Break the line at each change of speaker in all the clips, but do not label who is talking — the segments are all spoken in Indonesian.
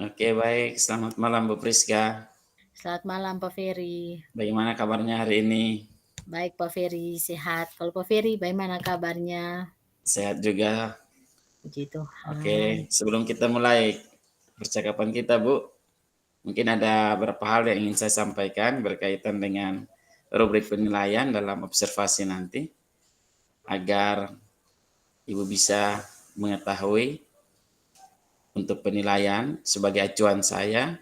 Oke, baik. Selamat malam, Bu Priska.
Selamat malam Pak Ferry.
Bagaimana kabarnya hari ini?
Baik Pak Ferry, sehat. Kalau Pak Ferry bagaimana kabarnya?
Sehat juga?
Puji
Oke,
Tuhan.
sebelum kita mulai percakapan kita, Bu, mungkin ada beberapa hal yang ingin saya sampaikan berkaitan dengan rubrik penilaian dalam observasi nanti, agar Ibu bisa mengetahui untuk penilaian sebagai acuan saya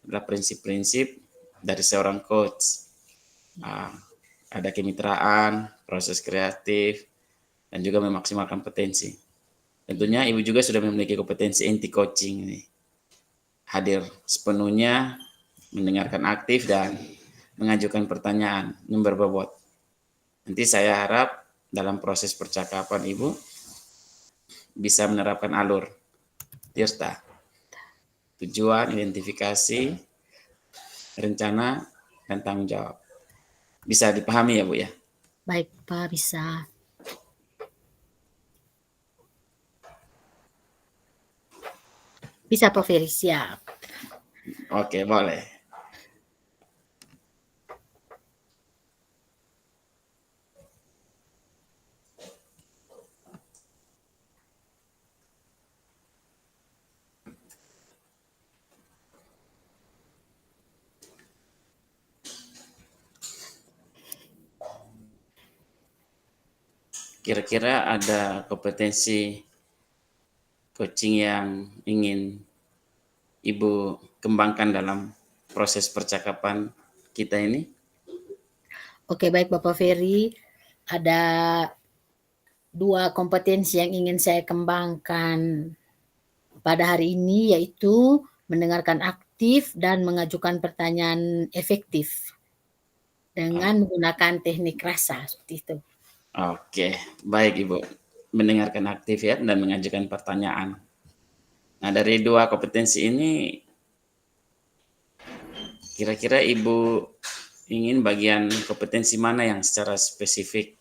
adalah prinsip-prinsip dari seorang coach. Ah, ada kemitraan, proses kreatif, dan juga memaksimalkan potensi. Tentunya Ibu juga sudah memiliki kompetensi inti coaching ini. Hadir sepenuhnya, mendengarkan aktif, dan mengajukan pertanyaan yang berbobot. Nanti saya harap dalam proses percakapan Ibu bisa menerapkan alur Tirta, tujuan, identifikasi, rencana, dan tanggung jawab. Bisa dipahami ya Bu ya?
Baik Pak, bisa. Bisa Pak Ferry, siap.
Oke, boleh. Kira-kira ada kompetensi coaching yang ingin Ibu kembangkan dalam proses percakapan kita ini?
Oke, baik Bapak Ferry. Ada dua kompetensi yang ingin saya kembangkan pada hari ini, yaitu mendengarkan aktif dan mengajukan pertanyaan efektif dengan menggunakan teknik rasa, seperti itu.
Oke, baik Ibu. Mendengarkan aktif ya dan mengajukan pertanyaan. Nah, dari dua kompetensi ini, kira-kira Ibu ingin bagian kompetensi mana yang secara spesifik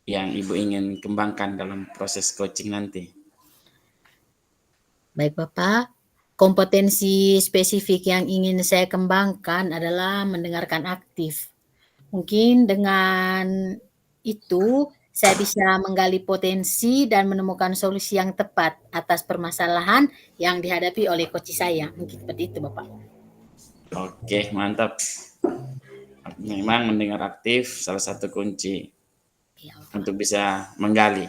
yang Ibu ingin kembangkan dalam proses coaching nanti?
Baik Bapak, kompetensi spesifik yang ingin saya kembangkan adalah mendengarkan aktif. Mungkin dengan itu saya bisa menggali potensi dan menemukan solusi yang tepat atas permasalahan yang dihadapi oleh coach saya. Mungkin seperti itu Bapak.
Oke, mantap. Memang mendengar aktif salah satu kunci
Ya, Bapak.
untuk bisa menggali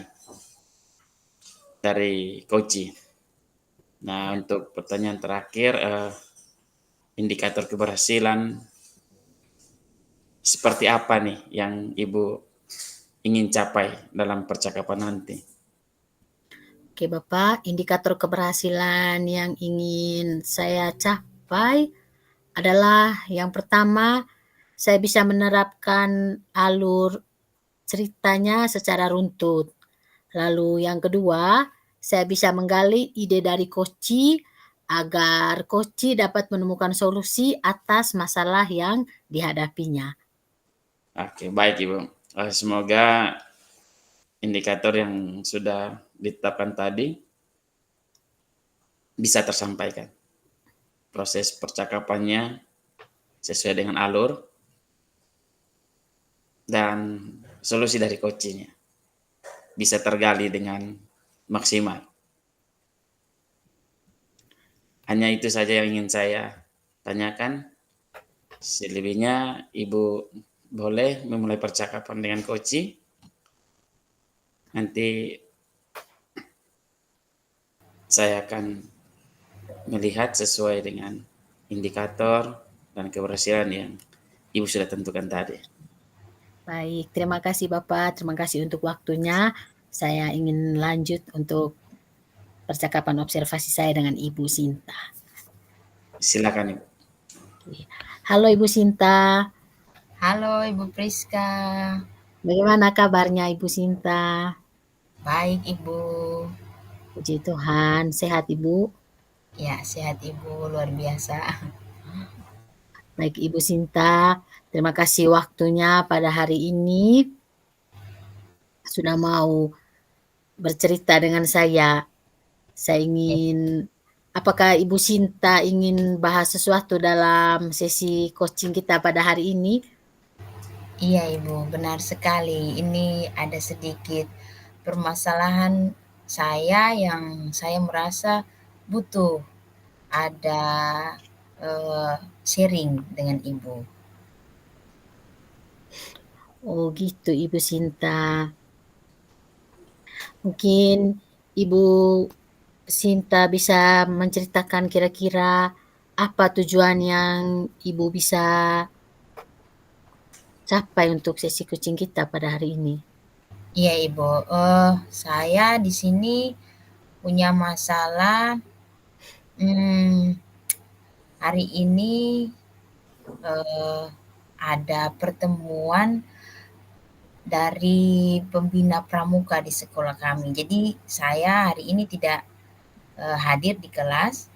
dari coaching. Nah,
Ya.
untuk pertanyaan terakhir, indikator keberhasilan seperti apa nih yang Ibu ingin capai dalam percakapan nanti?
Oke Bapak, indikator keberhasilan yang ingin saya capai adalah yang pertama, saya bisa menerapkan alur ceritanya secara runtut. Lalu yang kedua, saya bisa menggali ide dari koci agar koci dapat menemukan solusi atas masalah yang dihadapinya.
Oke, baik Ibu. Semoga indikator yang sudah ditetapkan tadi bisa tersampaikan. Proses percakapannya sesuai dengan alur dan solusi dari coachingnya bisa tergali dengan maksimal. Hanya itu saja yang ingin saya tanyakan. Selebihnya Ibu boleh memulai percakapan dengan coach. Nanti saya akan melihat sesuai dengan indikator dan keberhasilan yang Ibu sudah tentukan tadi.
Baik, terima kasih Bapak, terima kasih untuk waktunya. Saya ingin lanjut untuk percakapan observasi saya dengan Ibu Sinta.
Silakan Ibu.
Halo Ibu Sinta.
Halo Ibu Priska.
Bagaimana kabarnya Ibu Sinta?
Baik Ibu.
Puji Tuhan, sehat Ibu?
Ya, sehat Ibu, luar biasa.
Baik Ibu Sinta, terima kasih waktunya pada hari ini. Sudah mau bercerita dengan saya. Saya ingin apakah Ibu Sinta ingin bahas sesuatu dalam sesi coaching kita pada hari ini?
Iya Ibu, benar sekali. Ini ada sedikit permasalahan saya yang saya merasa butuh ada sharing dengan Ibu.
Oh gitu Ibu Sinta. Mungkin Ibu Sinta bisa menceritakan kira-kira apa tujuan yang Ibu bisa capai untuk sesi coaching kita pada hari ini?
Iya Ibu, saya di sini punya masalah. Hari ini ada pertemuan dari pembina pramuka di sekolah kami. Jadi saya hari ini tidak hadir di kelas,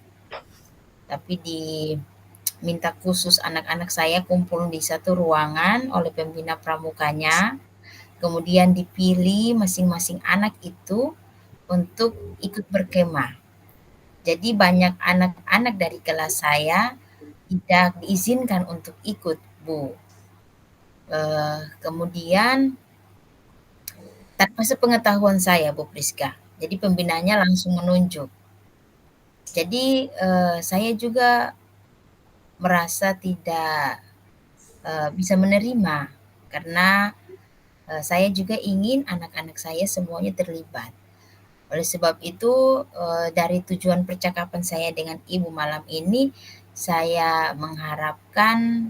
tapi diminta khusus anak-anak saya kumpul di satu ruangan oleh pembina pramukanya. Kemudian dipilih masing-masing anak itu untuk ikut berkemah. Jadi banyak anak-anak dari kelas saya tidak diizinkan untuk ikut, Bu. Kemudian tanpa sepengetahuan saya, Bu Priska. Jadi pembinanya langsung menunjuk. Jadi saya juga merasa tidak bisa menerima karena saya juga ingin anak-anak saya semuanya terlibat. Oleh sebab itu, dari tujuan percakapan saya dengan Ibu malam ini, saya mengharapkan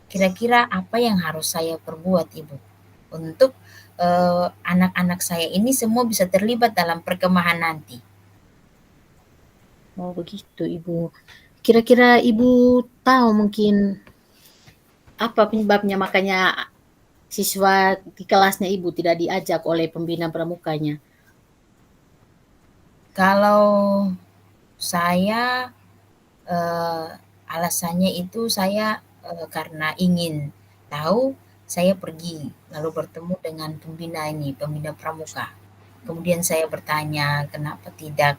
kira-kira apa yang harus saya perbuat, Ibu, untuk anak-anak saya ini semua bisa terlibat dalam perkemahan nanti.
Oh begitu Ibu. Kira-kira Ibu tahu mungkin apa penyebabnya makanya siswa di kelasnya Ibu tidak diajak oleh pembina pramukanya?
Kalau saya alasannya itu saya karena ingin tahu, saya pergi lalu bertemu dengan pembina ini, pembina pramuka. Kemudian saya bertanya kenapa tidak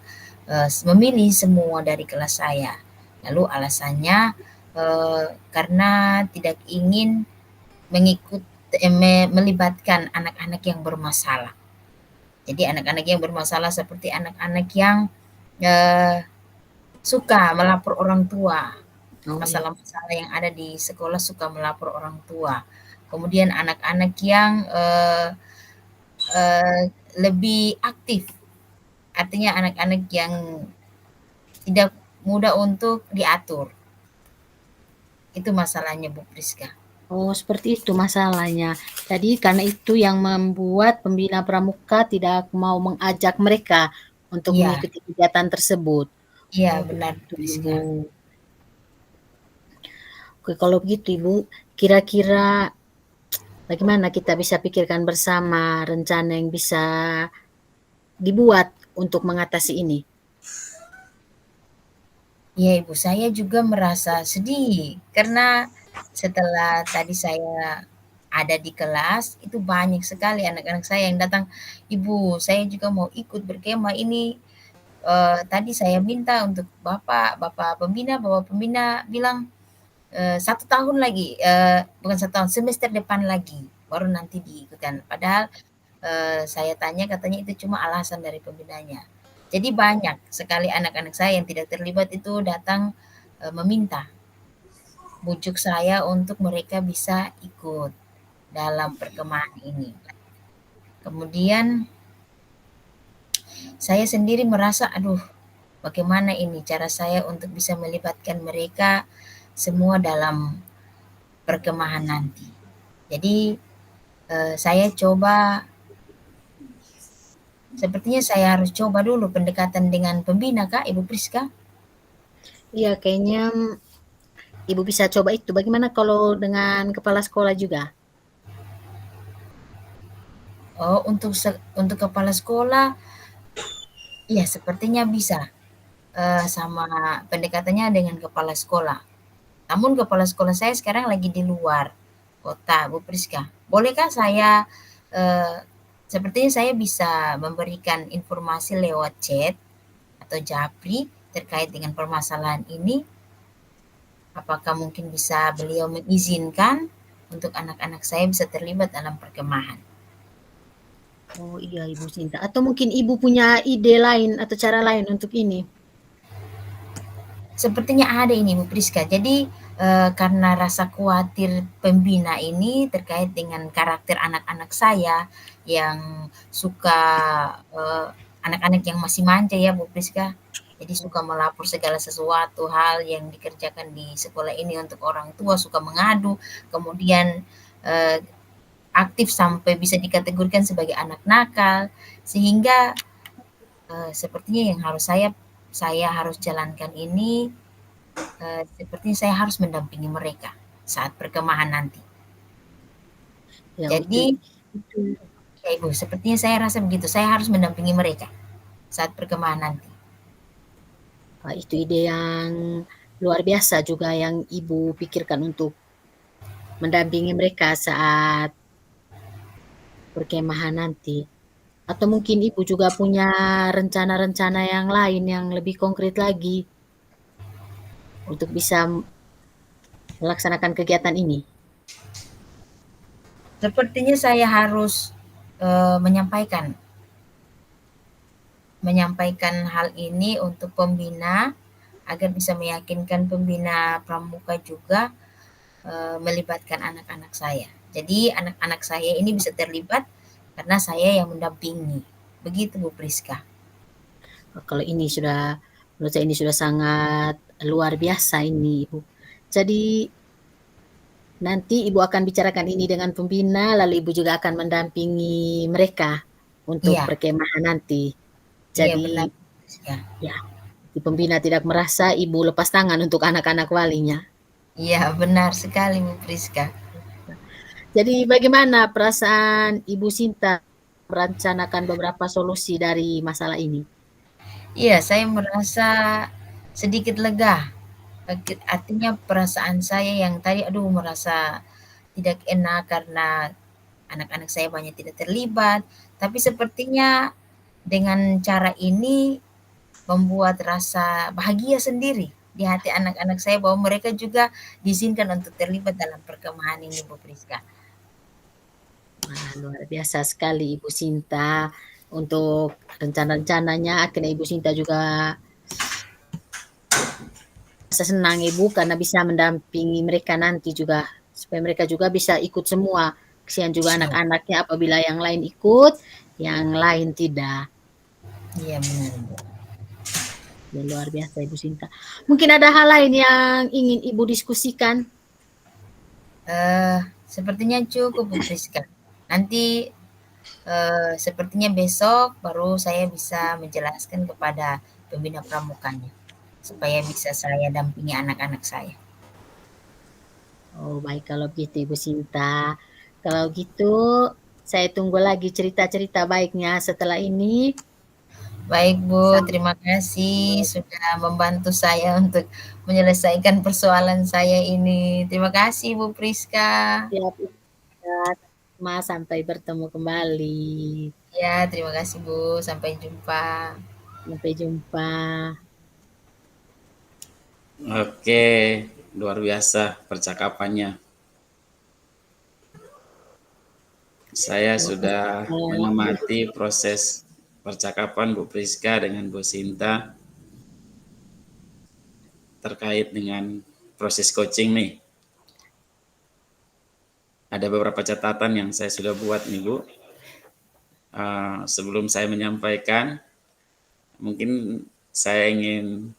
memilih semua dari kelas saya. Lalu alasannya karena tidak ingin melibatkan anak-anak yang bermasalah. Jadi anak-anak yang bermasalah seperti anak-anak yang suka melapor orang tua.
Oh, iya.
Masalah-masalah yang ada di sekolah suka melapor orang tua. Kemudian anak-anak yang lebih aktif, artinya anak-anak yang tidak mudah untuk diatur. Itu masalahnya Bu Priska.
Oh, seperti itu masalahnya. Jadi karena itu yang membuat pembina pramuka tidak mau mengajak mereka untuk
Iya,
mengikuti kegiatan tersebut.
iya
Oh,
benar Bu
begitu,
Priska.
Ibu. Oke, kalau begitu Ibu, kira-kira bagaimana kita bisa pikirkan bersama rencana yang bisa dibuat untuk mengatasi ini?
Iya Ibu, saya juga merasa sedih karena setelah tadi saya ada di kelas, itu banyak sekali anak-anak saya yang datang, "Ibu, saya juga mau ikut berkemah ini, tadi saya minta untuk Bapak pembina bilang, 1 tahun lagi, bukan 1 tahun, semester depan lagi, baru nanti diikutkan." Padahal saya tanya katanya itu cuma alasan dari pembinanya. Jadi banyak sekali anak-anak saya yang tidak terlibat itu datang meminta, bujuk saya untuk mereka bisa ikut dalam perkemahan ini. Kemudian saya sendiri merasa, aduh, bagaimana ini cara saya untuk bisa melibatkan mereka semua dalam perkemahan nanti. Jadi saya coba sepertinya saya harus coba dulu pendekatan dengan pembina Kak, Ibu Priska?
Iya, kayaknya Ibu bisa coba itu. Bagaimana kalau dengan kepala sekolah juga?
Oh, untuk kepala sekolah, iya sepertinya bisa, sama pendekatannya dengan kepala sekolah. Namun kepala sekolah saya sekarang lagi di luar kota, Bu Priska. Bolehkah saya, sepertinya saya bisa memberikan informasi lewat chat atau Japri terkait dengan permasalahan ini? Apakah mungkin bisa beliau mengizinkan untuk anak-anak saya bisa terlibat dalam perkemahan?
Oh iya Ibu Sinta. Atau mungkin Ibu punya ide lain atau cara lain untuk ini?
Sepertinya ada ini Bu Priska. Jadi karena rasa khawatir pembina ini terkait dengan karakter anak-anak saya yang suka anak-anak yang masih manja ya Bu Priska. Jadi suka melapor segala sesuatu hal yang dikerjakan di sekolah ini untuk orang tua, suka mengadu, kemudian eh, aktif sampai bisa dikategorikan sebagai anak nakal, sehingga sepertinya yang harus saya harus jalankan ini, sepertinya saya harus mendampingi mereka saat perkemahan nanti.
Ya
Jadi,
itu
ya Ibu, sepertinya saya rasa begitu, saya harus mendampingi mereka saat perkemahan nanti.
itu ide yang luar biasa juga yang Ibu pikirkan untuk mendampingi mereka saat perkemahan nanti. Atau mungkin Ibu juga punya rencana-rencana yang lain yang lebih konkret lagi untuk bisa melaksanakan kegiatan ini.
Sepertinya saya harus menyampaikan hal ini untuk pembina agar bisa meyakinkan pembina pramuka juga melibatkan anak-anak saya. Jadi anak-anak saya ini bisa terlibat karena saya yang mendampingi. Begitu Bu Priska.
Kalau ini sudah, menurut saya ini sudah sangat luar biasa ini Ibu. Jadi nanti Ibu akan bicarakan ini dengan pembina, lalu Ibu juga akan mendampingi mereka untuk
Iya,
perkemahan nanti.
iya
Jadi
benar Bu Priska.
ya, si pembina tidak merasa Ibu lepas tangan untuk anak-anak walinya.
Iya benar sekali Bu Priska.
Jadi bagaimana perasaan Ibu Sinta merencanakan beberapa solusi dari masalah ini?
Iya, saya merasa sedikit lega. Artinya perasaan saya yang tadi aduh merasa tidak enak karena anak-anak saya banyak tidak terlibat, tapi sepertinya dengan cara ini membuat rasa bahagia sendiri di hati anak-anak saya bahwa mereka juga diizinkan untuk terlibat dalam perkemahan ini, Bu Priska.
Wah, luar biasa sekali Ibu Sinta untuk rencana-rencananya. Akhirnya Ibu Sinta juga rasa senang Ibu karena bisa mendampingi mereka nanti juga supaya mereka juga bisa ikut semua. Kesian juga
Iya,
anak-anaknya apabila yang lain ikut, yang lain tidak.
iya benar, Bu.
Ya, luar biasa Ibu Sinta. Mungkin ada hal lain yang ingin Ibu diskusikan?
Sepertinya cukup, Bu Priska. Nanti sepertinya besok baru saya bisa menjelaskan kepada pembina pramukanya supaya bisa saya dampingi anak-anak saya.
Oh, baik kalau begitu Ibu Sinta. Kalau gitu saya tunggu lagi cerita-cerita baiknya setelah ini.
Baik Bu,
Sampai
terima kasih sudah membantu saya untuk menyelesaikan persoalan saya ini. Terima kasih Bu Priska.
siap Mas, sampai bertemu kembali.
Ya, terima kasih Bu. Sampai jumpa.
Sampai jumpa.
Oke, luar biasa percakapannya. Saya sudah mengamati proses percakapan Bu Priska dengan Bu Sinta terkait dengan proses coaching nih. Ada beberapa catatan yang saya sudah buat nih Bu. Sebelum saya menyampaikan, mungkin saya ingin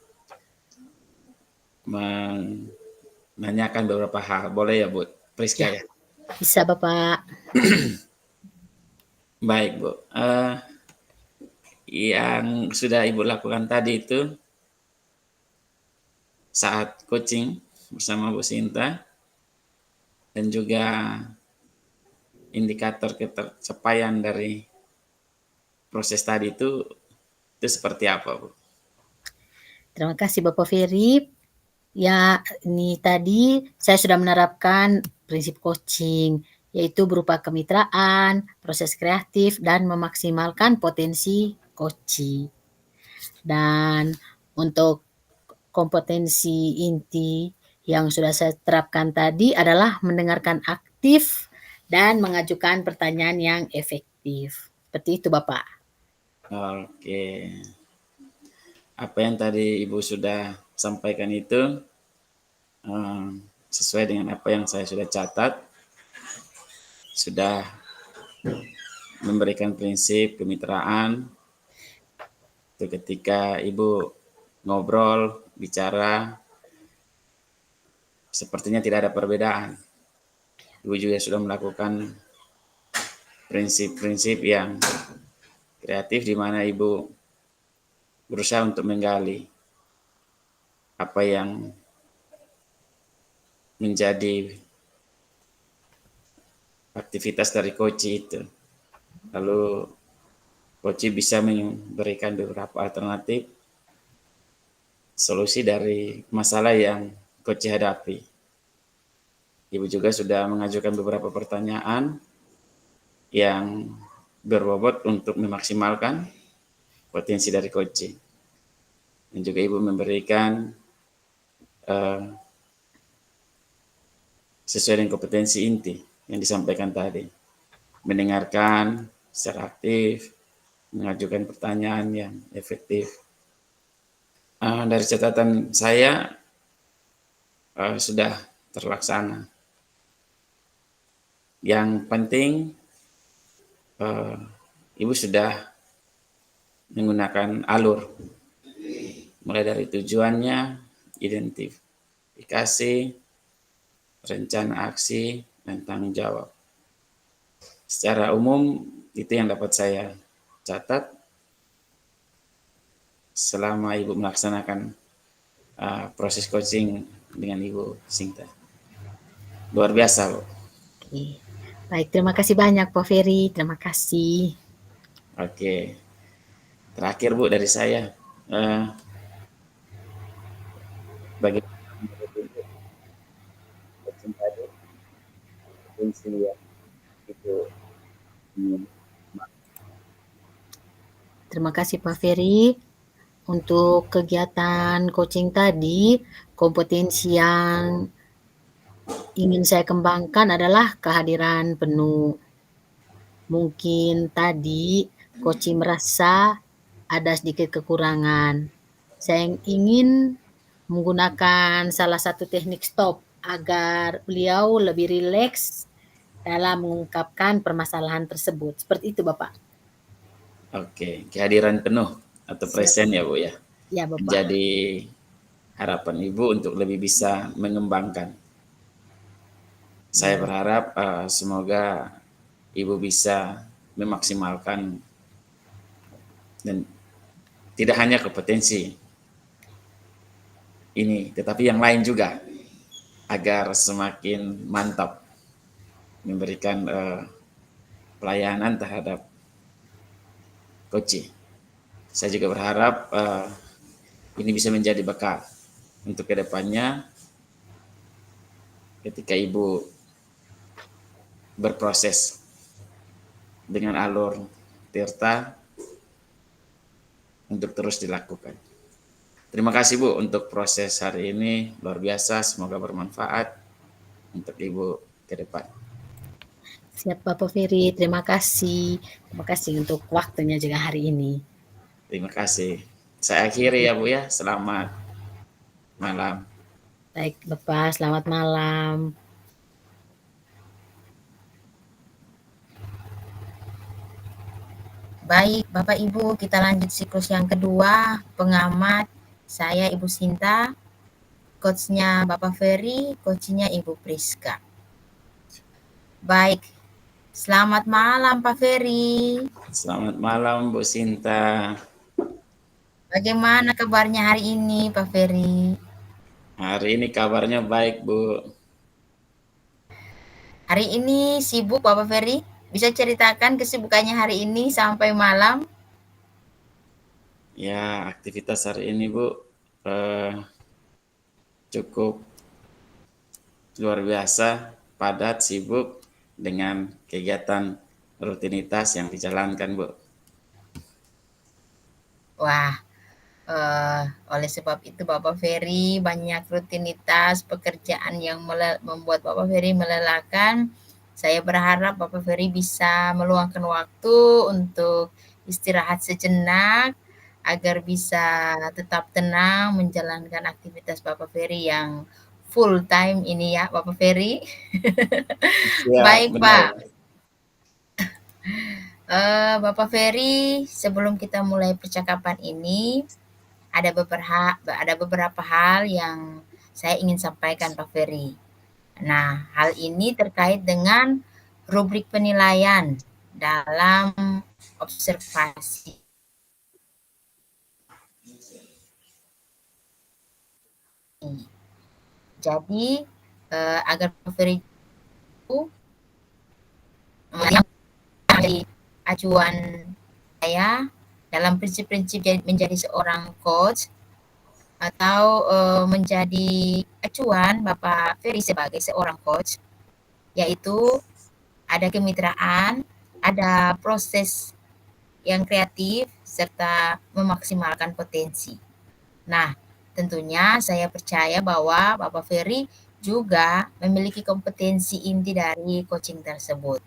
menanyakan beberapa hal. Boleh ya Bu Priska
Ya,
ya?
bisa Bapak.
Baik Bu. Yang sudah Ibu lakukan tadi itu saat coaching bersama Bu Sinta dan juga indikator ketercapaian dari proses tadi itu seperti apa Bu?
Terima kasih Bapak Ferry. Ya, ini tadi saya sudah menerapkan prinsip coaching, yaitu berupa kemitraan, proses kreatif, dan memaksimalkan potensi coaching. Dan untuk kompetensi inti yang sudah saya terapkan tadi adalah mendengarkan aktif dan mengajukan pertanyaan yang efektif. Seperti itu, Bapak.
Oke. Apa yang tadi Ibu sudah sampaikan itu sesuai dengan apa yang saya sudah catat, sudah memberikan prinsip kemitraan. Itu ketika Ibu ngobrol, bicara, sepertinya tidak ada perbedaan. Ibu juga sudah melakukan prinsip-prinsip yang kreatif di mana Ibu berusaha untuk menggali apa yang menjadi aktivitas dari coach itu. Lalu coach bisa memberikan beberapa alternatif solusi dari masalah yang coach hadapi. Ibu juga sudah mengajukan beberapa pertanyaan yang berbobot untuk memaksimalkan potensi dari coach. Dan juga Ibu memberikan sesuai dengan kompetensi inti yang disampaikan tadi. Mendengarkan secara aktif, mengajukan pertanyaan yang efektif. Dari catatan saya sudah terlaksana. Yang penting Ibu sudah menggunakan alur, mulai dari tujuannya, identifikasi, rencana aksi, dan tanggung jawab. Secara umum itu yang dapat saya catat selama Ibu melaksanakan proses coaching dengan Ibu Sinta. Luar biasa, Bu.
Oke. Baik, terima kasih banyak Pak Ferry. Terima kasih.
Oke. Terakhir Bu dari saya, bagaimana menurut Ibu coaching tadi, fungsi yang itu
Terima kasih Pak Ferry. Untuk kegiatan coaching tadi, kompetensi yang ingin saya kembangkan adalah kehadiran penuh. Mungkin tadi coaching merasa ada sedikit kekurangan. Saya ingin menggunakan salah satu teknik stop agar beliau lebih rileks dalam mengungkapkan permasalahan tersebut. Seperti itu, Bapak.
Oke, kehadiran penuh atau present ya Bu ya.
Ya, Bapak.
Menjadi harapan Ibu untuk lebih bisa mengembangkan. Saya berharap semoga Ibu bisa memaksimalkan dan tidak hanya kompetensi ini, tetapi yang lain juga agar semakin mantap memberikan pelayanan terhadap coach. Saya juga berharap ini bisa menjadi bekal untuk kedepannya ketika Ibu berproses dengan alur Tirta untuk terus dilakukan. Terima kasih Bu untuk proses hari ini, luar biasa, semoga bermanfaat untuk Ibu ke depan.
Siap Bapak Ferry, terima kasih. Terima kasih untuk waktunya juga hari ini.
Terima kasih. Saya akhiri ya Bu ya, selamat malam.
Baik Bapak, selamat malam.
Baik, Bapak Ibu, kita lanjut siklus yang kedua. Pengamat, saya Ibu Sinta, coachnya Bapak Ferry, coachnya Ibu Priska. Baik, selamat malam Pak Ferry.
Selamat malam Bu Sinta.
Bagaimana kabarnya hari ini Pak Ferry?
Hari ini kabarnya baik Bu.
Hari ini sibuk Bapak Ferry? Bisa ceritakan kesibukannya hari ini sampai malam?
Ya, aktivitas hari ini Bu cukup luar biasa, padat, sibuk dengan kegiatan rutinitas yang dijalankan Bu.
Wah, Oleh sebab itu Bapak Ferry banyak rutinitas pekerjaan yang membuat Bapak Ferry melelahkan. Saya berharap Bapak Ferry bisa meluangkan waktu untuk istirahat sejenak agar bisa tetap tenang menjalankan aktivitas Bapak Ferry yang full time ini ya Bapak Ferry.
Siap,
Baik
benar.
Pak. Bapak Ferry, sebelum kita mulai percakapan ini, ada beberapa hal yang saya ingin sampaikan Pak Ferry. Nah, hal ini terkait dengan rubrik penilaian dalam observasi. Jadi, agar Pak Ferry itu menjadi acuan saya dalam prinsip-prinsip menjadi seorang coach atau menjadi acuan Bapak Ferry sebagai seorang coach, yaitu ada kemitraan, ada proses yang kreatif, serta memaksimalkan potensi. Nah, tentunya saya percaya bahwa Bapak Ferry juga memiliki kompetensi inti dari coaching tersebut,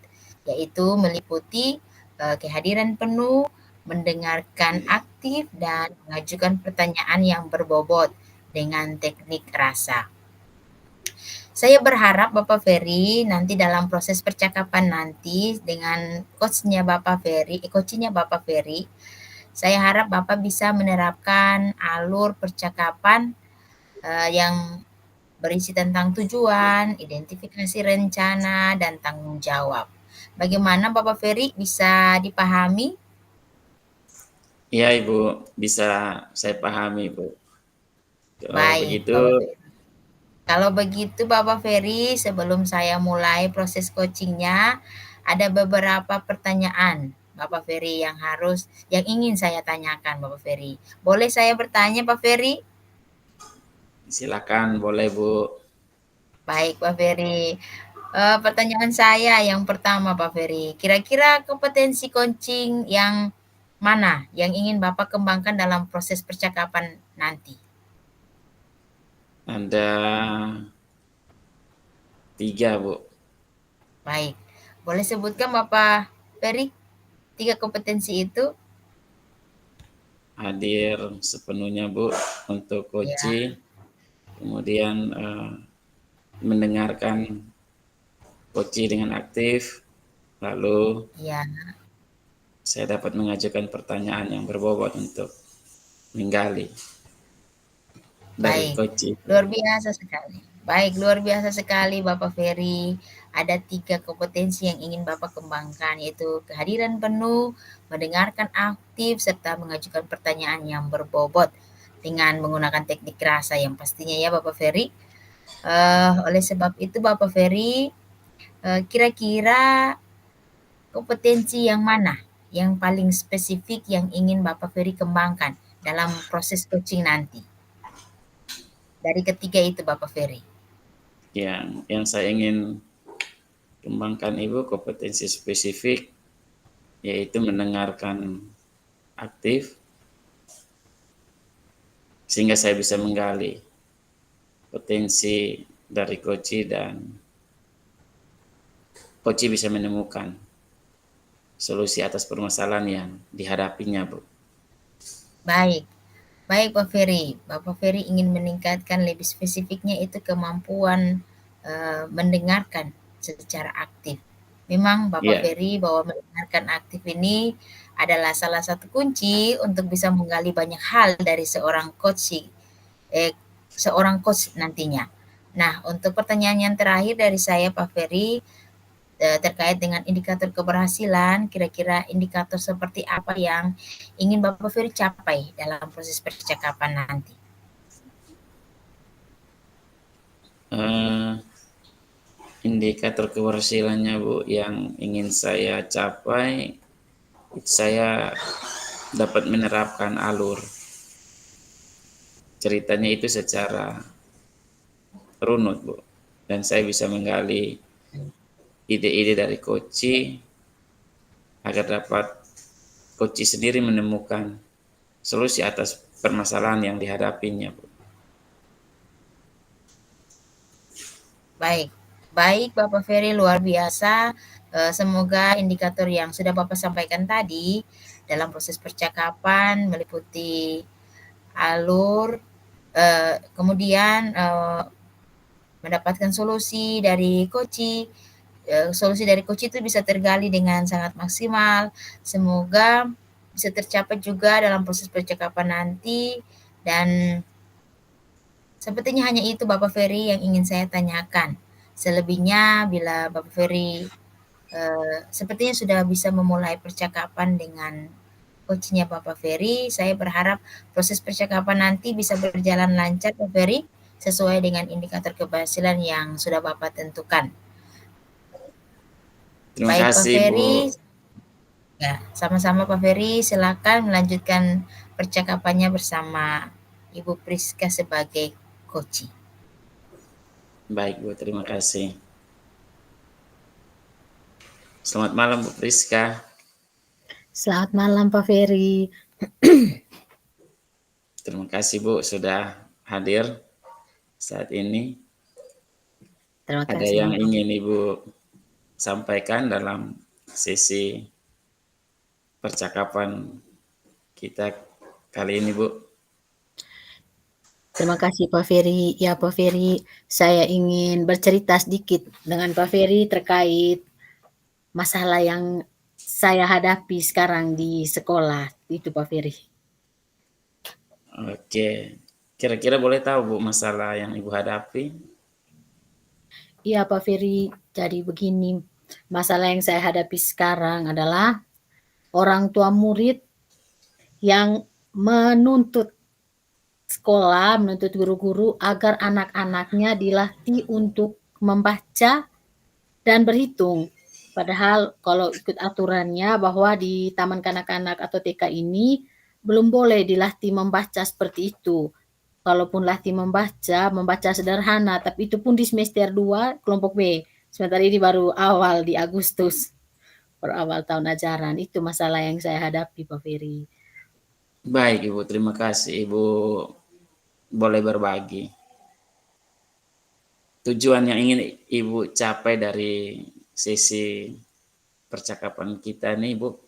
yaitu meliputi kehadiran penuh, mendengarkan aktif, dan mengajukan pertanyaan yang berbobot dengan teknik rasa. Saya berharap Bapak Ferry nanti dalam proses percakapan nanti dengan coachnya Bapak Ferry, saya harap Bapak bisa menerapkan alur percakapan yang berisi tentang tujuan, identifikasi rencana, dan tanggung jawab. Bagaimana Bapak Ferry, bisa dipahami?
Iya Ibu, bisa saya pahami Ibu. Kalau
Baik,
begitu,
Bapak Ferry. Kalau begitu Bapak Ferry, sebelum saya mulai proses coachingnya, ada beberapa pertanyaan Bapak Ferry yang ingin saya tanyakan Bapak Ferry. Boleh saya bertanya Pak Ferry?
silakan boleh Bu.
Baik Pak Ferry. Pertanyaan saya yang pertama Pak Ferry, kira-kira kompetensi coaching yang mana yang ingin Bapak kembangkan dalam proses percakapan nanti?
Ada 3 Bu.
Baik, boleh sebutkan Bapak Ferry 3 kompetensi itu?
Hadir sepenuhnya Bu untuk
Ya,
coaching, kemudian mendengarkan coaching dengan aktif, lalu
ya,
saya dapat mengajukan pertanyaan yang berbobot untuk menggali dari
baik.
coaching.
Luar biasa sekali. Baik, luar biasa sekali Bapak Ferry. Ada 3 kompetensi yang ingin Bapak kembangkan, yaitu kehadiran penuh, mendengarkan aktif, serta mengajukan pertanyaan yang berbobot dengan menggunakan teknik rasa yang pastinya ya Bapak Ferry. Oleh sebab itu Bapak Ferry, kira-kira kompetensi yang mana yang paling spesifik yang ingin Bapak Ferry kembangkan dalam proses coaching nanti? Dari ketiga itu Bapak Ferry.
Yang saya ingin kembangkan Ibu kompetensi spesifik yaitu mendengarkan aktif sehingga saya bisa menggali potensi dari coach dan coach bisa menemukan solusi atas permasalahan yang dihadapinya, Bu.
Baik, baik Pak Ferry. Bapak Ferry ingin meningkatkan lebih spesifiknya itu kemampuan mendengarkan secara aktif. Memang Bapak
Iya,
Ferry bahwa mendengarkan aktif ini adalah salah satu kunci untuk bisa menggali banyak hal dari seorang coach nantinya. Nah, untuk pertanyaan yang terakhir dari saya Pak Ferry, terkait dengan indikator keberhasilan, kira-kira indikator seperti apa yang ingin Bapak Ferry capai dalam proses percakapan nanti?
indikator keberhasilannya, Bu, yang ingin saya capai, saya dapat menerapkan alur ceritanya itu secara runut, Bu. Dan saya bisa menggali ide-ide dari coach agar dapat coach sendiri menemukan solusi atas permasalahan yang dihadapinya, Bu.
Baik, baik Bapak Ferry, luar biasa. Semoga indikator yang sudah Bapak sampaikan tadi dalam proses percakapan meliputi alur, kemudian mendapatkan solusi dari coaching. Solusi dari coach itu bisa tergali dengan sangat maksimal. Semoga bisa tercapai juga dalam proses percakapan nanti, dan sepertinya hanya itu Bapak Ferry yang ingin saya tanyakan. Selebihnya bila Bapak Ferry sepertinya sudah bisa memulai percakapan dengan coachnya Bapak Ferry, saya berharap proses percakapan nanti bisa berjalan lancar Bapak Ferry, sesuai dengan indikator keberhasilan yang sudah Bapak tentukan.
Terima
Baik Pak
kasih, Bu.
Ferry, ya sama-sama Pak Ferry, silakan melanjutkan percakapannya bersama Ibu Priska sebagai coach.
Baik, Bu, terima kasih. Selamat malam, Bu Priska.
Selamat malam Pak Ferry.
Terima kasih, Bu, sudah hadir saat ini.
Terima
Ada
kasih.
yang ingin Ibu sampaikan dalam sesi percakapan kita kali ini, Bu?
Terima kasih Pak Ferry. Ya Pak Ferry, saya ingin bercerita sedikit dengan Pak Ferry terkait masalah yang saya hadapi sekarang di sekolah. Itu Pak Ferry.
Oke, kira-kira boleh tahu, Bu, masalah yang Ibu hadapi?
Iya Pak Ferry, jadi begini, masalah yang saya hadapi sekarang adalah orang tua murid yang menuntut sekolah, menuntut guru-guru agar anak-anaknya dilatih untuk membaca dan berhitung. Padahal kalau ikut aturannya bahwa di taman kanak-kanak atau TK ini belum boleh dilatih membaca seperti itu. Kalaupun latih membaca sederhana, tapi itu pun di semester 2 kelompok B. Sementara ini baru awal di Agustus, baru awal tahun ajaran. Itu masalah yang saya hadapi, Pak Ferry.
Baik, Ibu, terima kasih. Ibu boleh berbagi. Tujuan yang ingin Ibu capai dari sesi percakapan kita nih, Bu?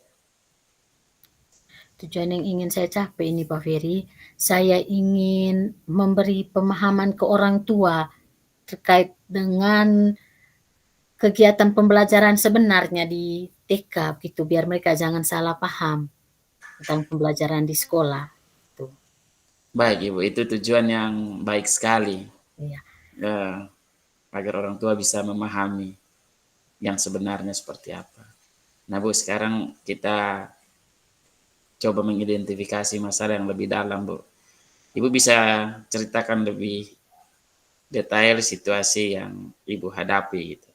Tujuan yang ingin saya capai ini Pak Ferry, saya ingin memberi pemahaman ke orang tua terkait dengan kegiatan pembelajaran sebenarnya di TK gitu, biar mereka jangan salah paham tentang pembelajaran di sekolah. Gitu.
Baik, Ibu, itu tujuan yang baik sekali.
Iya.
Agar orang tua bisa memahami yang sebenarnya seperti apa. Nah, Bu, sekarang kita coba mengidentifikasi masalah yang lebih dalam, Bu. Ibu bisa ceritakan lebih detail situasi yang Ibu hadapi gitu.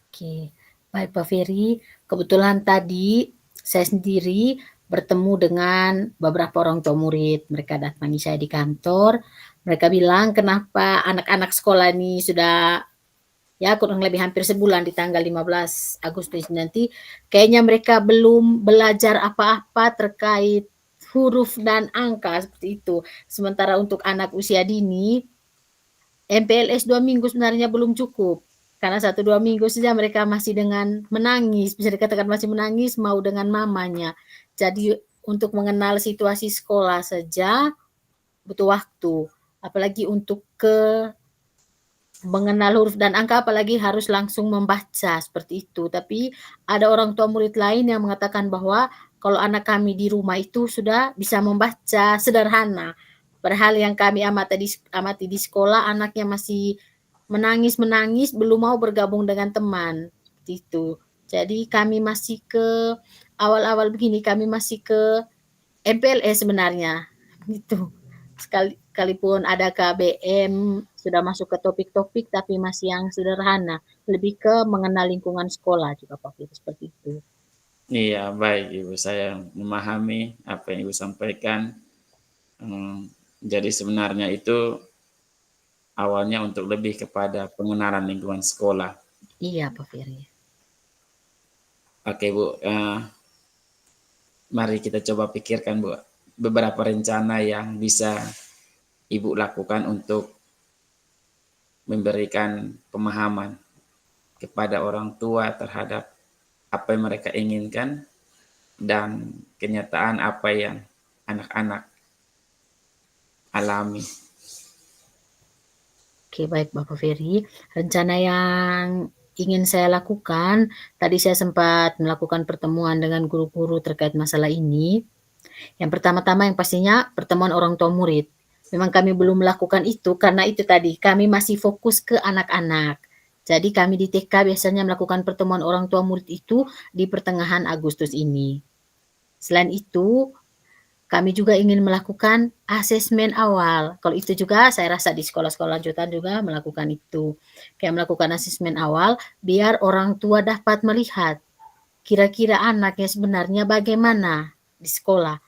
Oke, baik Pak Ferry. Kebetulan tadi saya sendiri bertemu dengan beberapa orang tua murid. Mereka datangi saya di kantor. Mereka bilang kenapa anak-anak sekolah ini sudah ya kurang lebih hampir sebulan di tanggal 15 Agustus nanti kayaknya mereka belum belajar apa-apa terkait huruf dan angka seperti itu. Sementara untuk anak usia dini MPLS 2 minggu sebenarnya belum cukup. Karena 1-2 minggu saja mereka masih dengan menangis, bisa dikatakan masih menangis mau dengan mamanya. Jadi untuk mengenal situasi sekolah saja butuh waktu. Apalagi untuk mengenal huruf dan angka, apalagi harus langsung membaca seperti itu. Tapi ada orang tua murid lain yang mengatakan bahwa kalau anak kami di rumah itu sudah bisa membaca sederhana. Padahal yang kami amati di sekolah anaknya masih menangis, belum mau bergabung dengan teman. Seperti itu. Jadi kami masih ke awal-awal begini, kami masih ke MPLS sebenarnya. Gitu. Sekalipun ada KBM sudah masuk ke topik-topik tapi masih yang sederhana, lebih ke mengenal lingkungan sekolah juga Pak Firly, seperti itu.
Iya, baik Ibu, saya memahami apa yang Ibu sampaikan. Jadi sebenarnya itu awalnya untuk lebih kepada pengenalan lingkungan sekolah.
Iya Pak Firly.
Oke Bu, mari kita coba pikirkan Bu, beberapa rencana yang bisa Ibu lakukan untuk memberikan pemahaman kepada orang tua terhadap apa yang mereka inginkan dan kenyataan apa yang anak-anak alami.
Oke, baik Bapak Ferry. Rencana yang ingin saya lakukan, tadi saya sempat melakukan pertemuan dengan guru-guru terkait masalah ini. Yang pertama-tama yang pastinya pertemuan orang tua murid. Memang kami belum melakukan itu karena itu tadi, kami masih fokus ke anak-anak. Jadi kami di TK biasanya melakukan pertemuan orang tua murid itu di pertengahan Agustus ini. Selain itu, kami juga ingin melakukan asesmen awal. Kalau itu juga saya rasa di sekolah-sekolah lanjutan juga melakukan itu. Kayak melakukan asesmen awal biar orang tua dapat melihat kira-kira anaknya sebenarnya bagaimana di sekolah.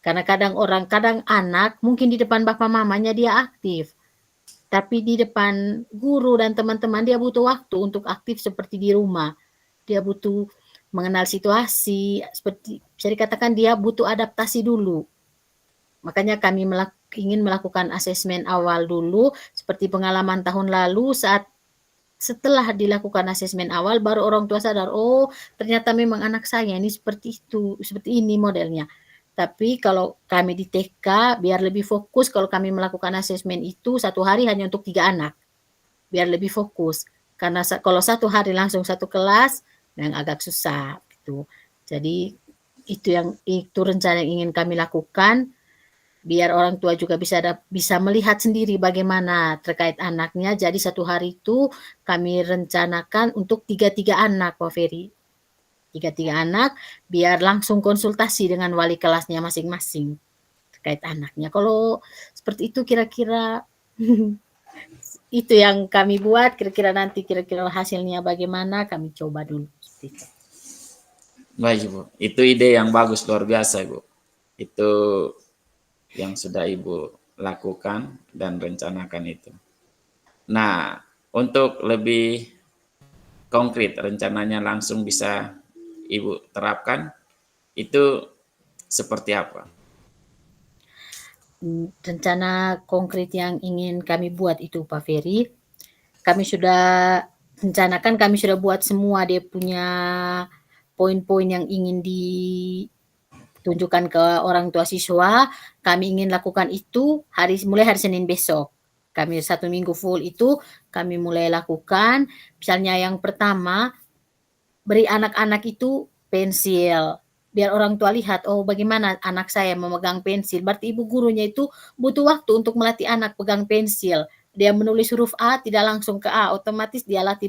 Karena kadang anak mungkin di depan bapak mamanya dia aktif. Tapi di depan guru dan teman-teman dia butuh waktu untuk aktif seperti di rumah. Dia butuh mengenal situasi, seperti bisa dikatakan dia butuh adaptasi dulu. Makanya kami ingin melakukan asesmen awal dulu, seperti pengalaman tahun lalu saat setelah dilakukan asesmen awal baru orang tua sadar, oh ternyata memang anak saya ini seperti itu, seperti ini modelnya. Tapi kalau kami di TK biar lebih fokus kalau kami melakukan asesmen itu 1 hari hanya untuk 3 anak. Biar lebih fokus. Karena kalau 1 hari langsung 1 kelas yang agak susah gitu. Jadi itu rencana yang ingin kami lakukan biar orang tua juga bisa melihat sendiri bagaimana terkait anaknya. Jadi 1 hari itu kami rencanakan untuk 3 anak, Pak Ferry. 3 anak biar langsung konsultasi dengan wali kelasnya masing-masing terkait anaknya. Kalau seperti itu kira-kira itu yang kami buat, kira-kira hasilnya bagaimana kami coba dulu. Seperti itu.
Baik Ibu, itu ide yang bagus luar biasa Ibu. Itu yang sudah Ibu lakukan dan rencanakan itu. Nah, untuk lebih konkret rencananya langsung bisa Ibu terapkan, itu seperti apa?
Rencana konkret yang ingin kami buat itu Pak Ferry, kami sudah rencanakan, kami sudah buat semua dia punya poin-poin yang ingin ditunjukkan ke orang tua siswa. Kami ingin lakukan itu mulai hari Senin besok. Kami 1 minggu full itu kami mulai lakukan. Misalnya yang pertama, beri anak-anak itu pensil. Biar orang tua lihat, oh bagaimana anak saya memegang pensil. Berarti ibu gurunya itu butuh waktu untuk melatih anak pegang pensil. Dia menulis huruf A tidak langsung ke A, otomatis dia latih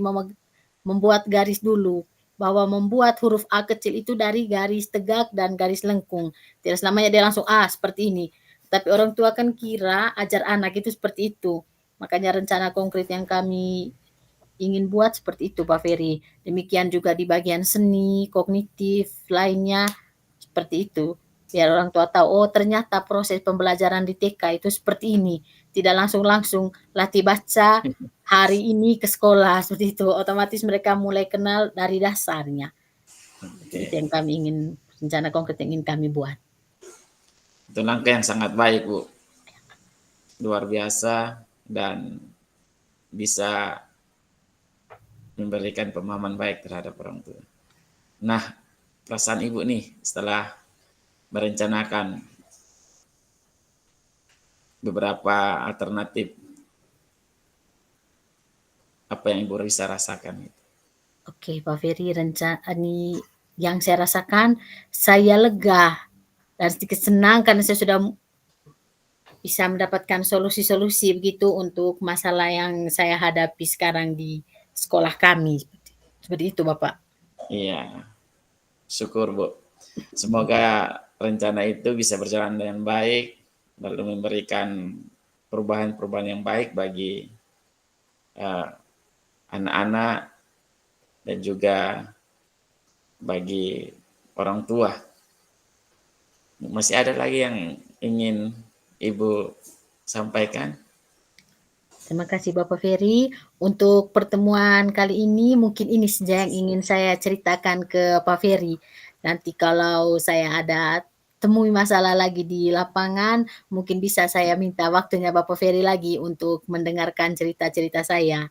membuat garis dulu. Bahwa membuat huruf A kecil itu dari garis tegak dan garis lengkung. Tidak selamanya dia langsung A seperti ini. Tapi orang tua kan kira ajar anak itu seperti itu. Makanya rencana konkret yang kami ingin buat seperti itu Pak Ferry. Demikian juga di bagian seni, kognitif, lainnya seperti itu. Biar orang tua tahu, oh ternyata proses pembelajaran di TK itu seperti ini. Tidak langsung latih baca hari ini ke sekolah, seperti itu. Otomatis mereka mulai kenal dari dasarnya. Itu yang kami ingin, rencana konkret yang ingin kami buat.
Itu langkah yang sangat baik Bu. Luar biasa dan bisa memberikan pemahaman baik terhadap orang tua. Nah, perasaan Ibu nih setelah merencanakan beberapa alternatif, apa yang Ibu bisa rasakan?
Oke, Pak Ferry, rencana yang saya rasakan, saya lega dan sedikit senang karena saya sudah bisa mendapatkan solusi-solusi begitu untuk masalah yang saya hadapi sekarang di sekolah kami. Seperti itu, Bapak.
Iya, syukur Bu. Semoga rencana itu bisa berjalan dengan baik, lalu memberikan perubahan-perubahan yang baik bagi anak-anak dan juga bagi orang tua. Masih ada lagi yang ingin Ibu sampaikan?
Terima kasih Bapak Ferry. Untuk pertemuan kali ini mungkin ini saja yang ingin saya ceritakan ke Pak Ferry. Nanti kalau saya ada temui masalah lagi di lapangan, mungkin bisa saya minta waktunya Bapak Ferry lagi untuk mendengarkan cerita-cerita saya.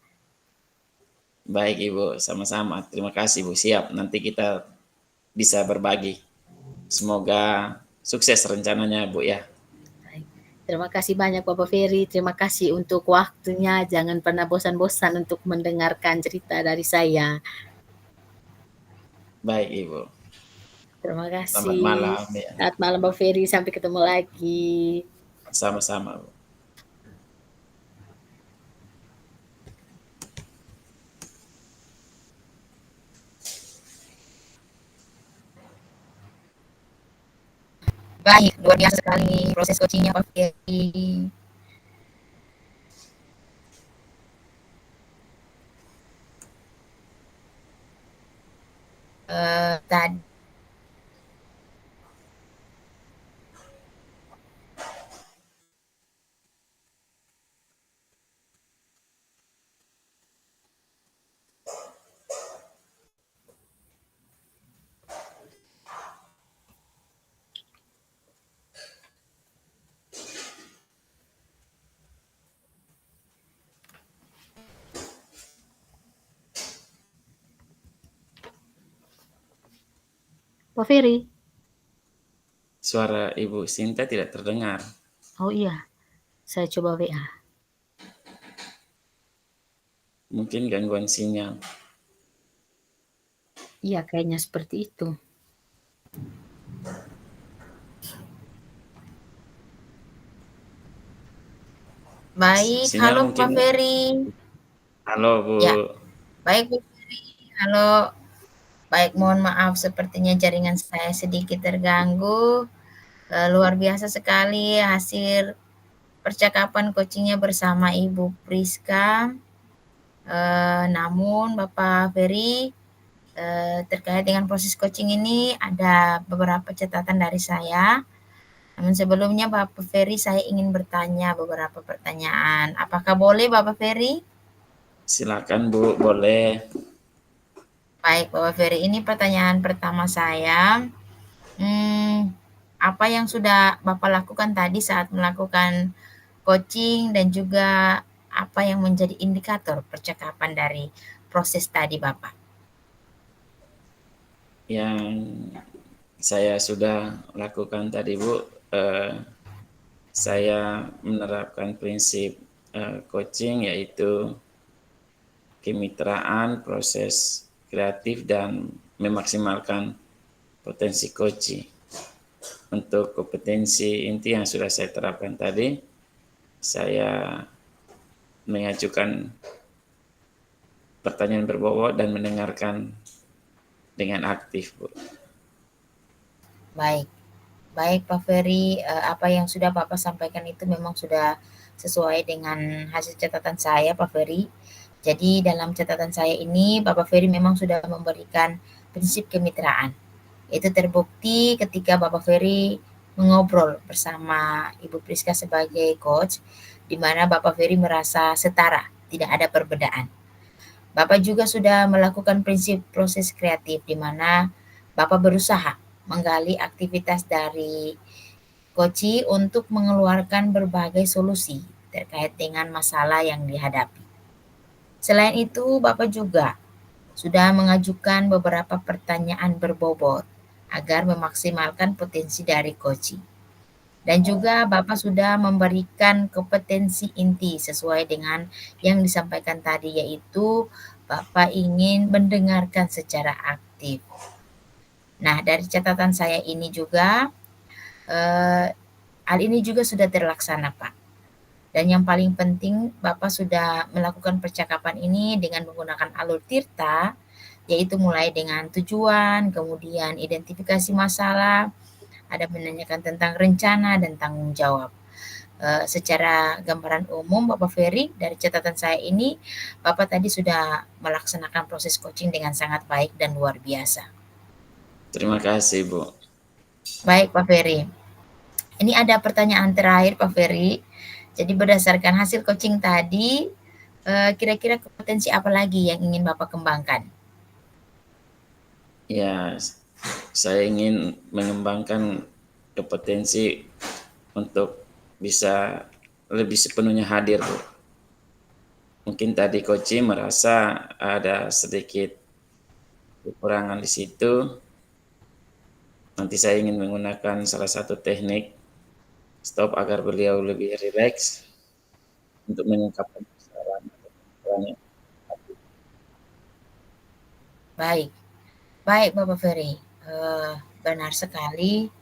Baik Ibu, sama-sama. Terima kasih Ibu. Siap, nanti kita bisa berbagi. Semoga sukses rencananya Bu ya.
Baik. Terima kasih banyak Bapak Ferry, terima kasih untuk waktunya, jangan pernah bosan-bosan untuk mendengarkan cerita dari saya.
Baik Ibu.
Terima
Selamat
kasih.
malam ya.
Selamat malam Bapak Ferry, sampai ketemu lagi.
Sama-sama Bu.
Baik, luar biasa sekali proses coachingnya Pak Ferry. Tadi
Pak Ferry.
Suara Ibu Sinta tidak terdengar.
Oh iya, saya coba WA.
Mungkin gangguan sinyal.
Iya, kayaknya seperti itu.
baik,
Sinyal
halo
mungkin.
Pak Ferry.
Halo Bu.
Ya, baik Bu Ferry. Halo. Baik, mohon maaf sepertinya jaringan saya sedikit terganggu. Luar biasa sekali hasil percakapan coachingnya bersama Ibu Priska. Namun Bapak Ferry, terkait dengan proses coaching ini ada beberapa catatan dari saya. Namun sebelumnya Bapak Ferry, saya ingin bertanya beberapa pertanyaan. Apakah boleh Bapak Ferry?
Silakan Bu, boleh.
Baik Bapak Ferry, ini pertanyaan pertama saya. Apa yang sudah Bapak lakukan tadi saat melakukan coaching dan juga apa yang menjadi indikator percakapan dari proses tadi Bapak?
Yang saya sudah lakukan tadi Bu, saya menerapkan prinsip coaching yaitu kemitraan, proses kreatif, dan memaksimalkan potensi coaching. Untuk kompetensi inti yang sudah saya terapkan tadi, saya mengajukan pertanyaan berbobot dan mendengarkan dengan aktif, Bu.
Baik, baik Pak Ferry, apa yang sudah Bapak sampaikan itu memang sudah sesuai dengan hasil catatan saya Pak Ferry. Jadi dalam catatan saya ini Bapak Ferry memang sudah memberikan prinsip kemitraan. Itu terbukti ketika Bapak Ferry mengobrol bersama Ibu Priska sebagai coach, di mana Bapak Ferry merasa setara, tidak ada perbedaan. Bapak juga sudah melakukan prinsip proses kreatif, di mana Bapak berusaha menggali aktivitas dari coach untuk mengeluarkan berbagai solusi terkait dengan masalah yang dihadapi. Selain itu, Bapak juga sudah mengajukan beberapa pertanyaan berbobot agar memaksimalkan potensi dari coaching. Dan juga Bapak sudah memberikan kompetensi inti sesuai dengan yang disampaikan tadi, yaitu Bapak ingin mendengarkan secara aktif. Nah, dari catatan saya ini juga, hal ini juga sudah terlaksana, Pak. Dan yang paling penting, Bapak sudah melakukan percakapan ini dengan menggunakan alur tirta, yaitu mulai dengan tujuan, kemudian identifikasi masalah, ada menanyakan tentang rencana dan tanggung jawab. Secara gambaran umum Bapak Ferry, dari catatan saya ini, Bapak tadi sudah melaksanakan proses coaching dengan sangat baik dan luar biasa.
Terima kasih, Bu.
Baik Pak Ferry. Ini ada pertanyaan terakhir Pak Ferry. Jadi berdasarkan hasil coaching tadi, kira-kira kompetensi apa lagi yang ingin Bapak kembangkan?
Ya, saya ingin mengembangkan kompetensi untuk bisa lebih sepenuhnya hadir, Bu. Mungkin tadi Koci merasa ada sedikit kekurangan di situ. Nanti saya ingin menggunakan salah satu teknik stop agar beliau lebih rileks untuk mengungkapkan persoalan.
Baik, baik Bapak Ferry. Benar sekali.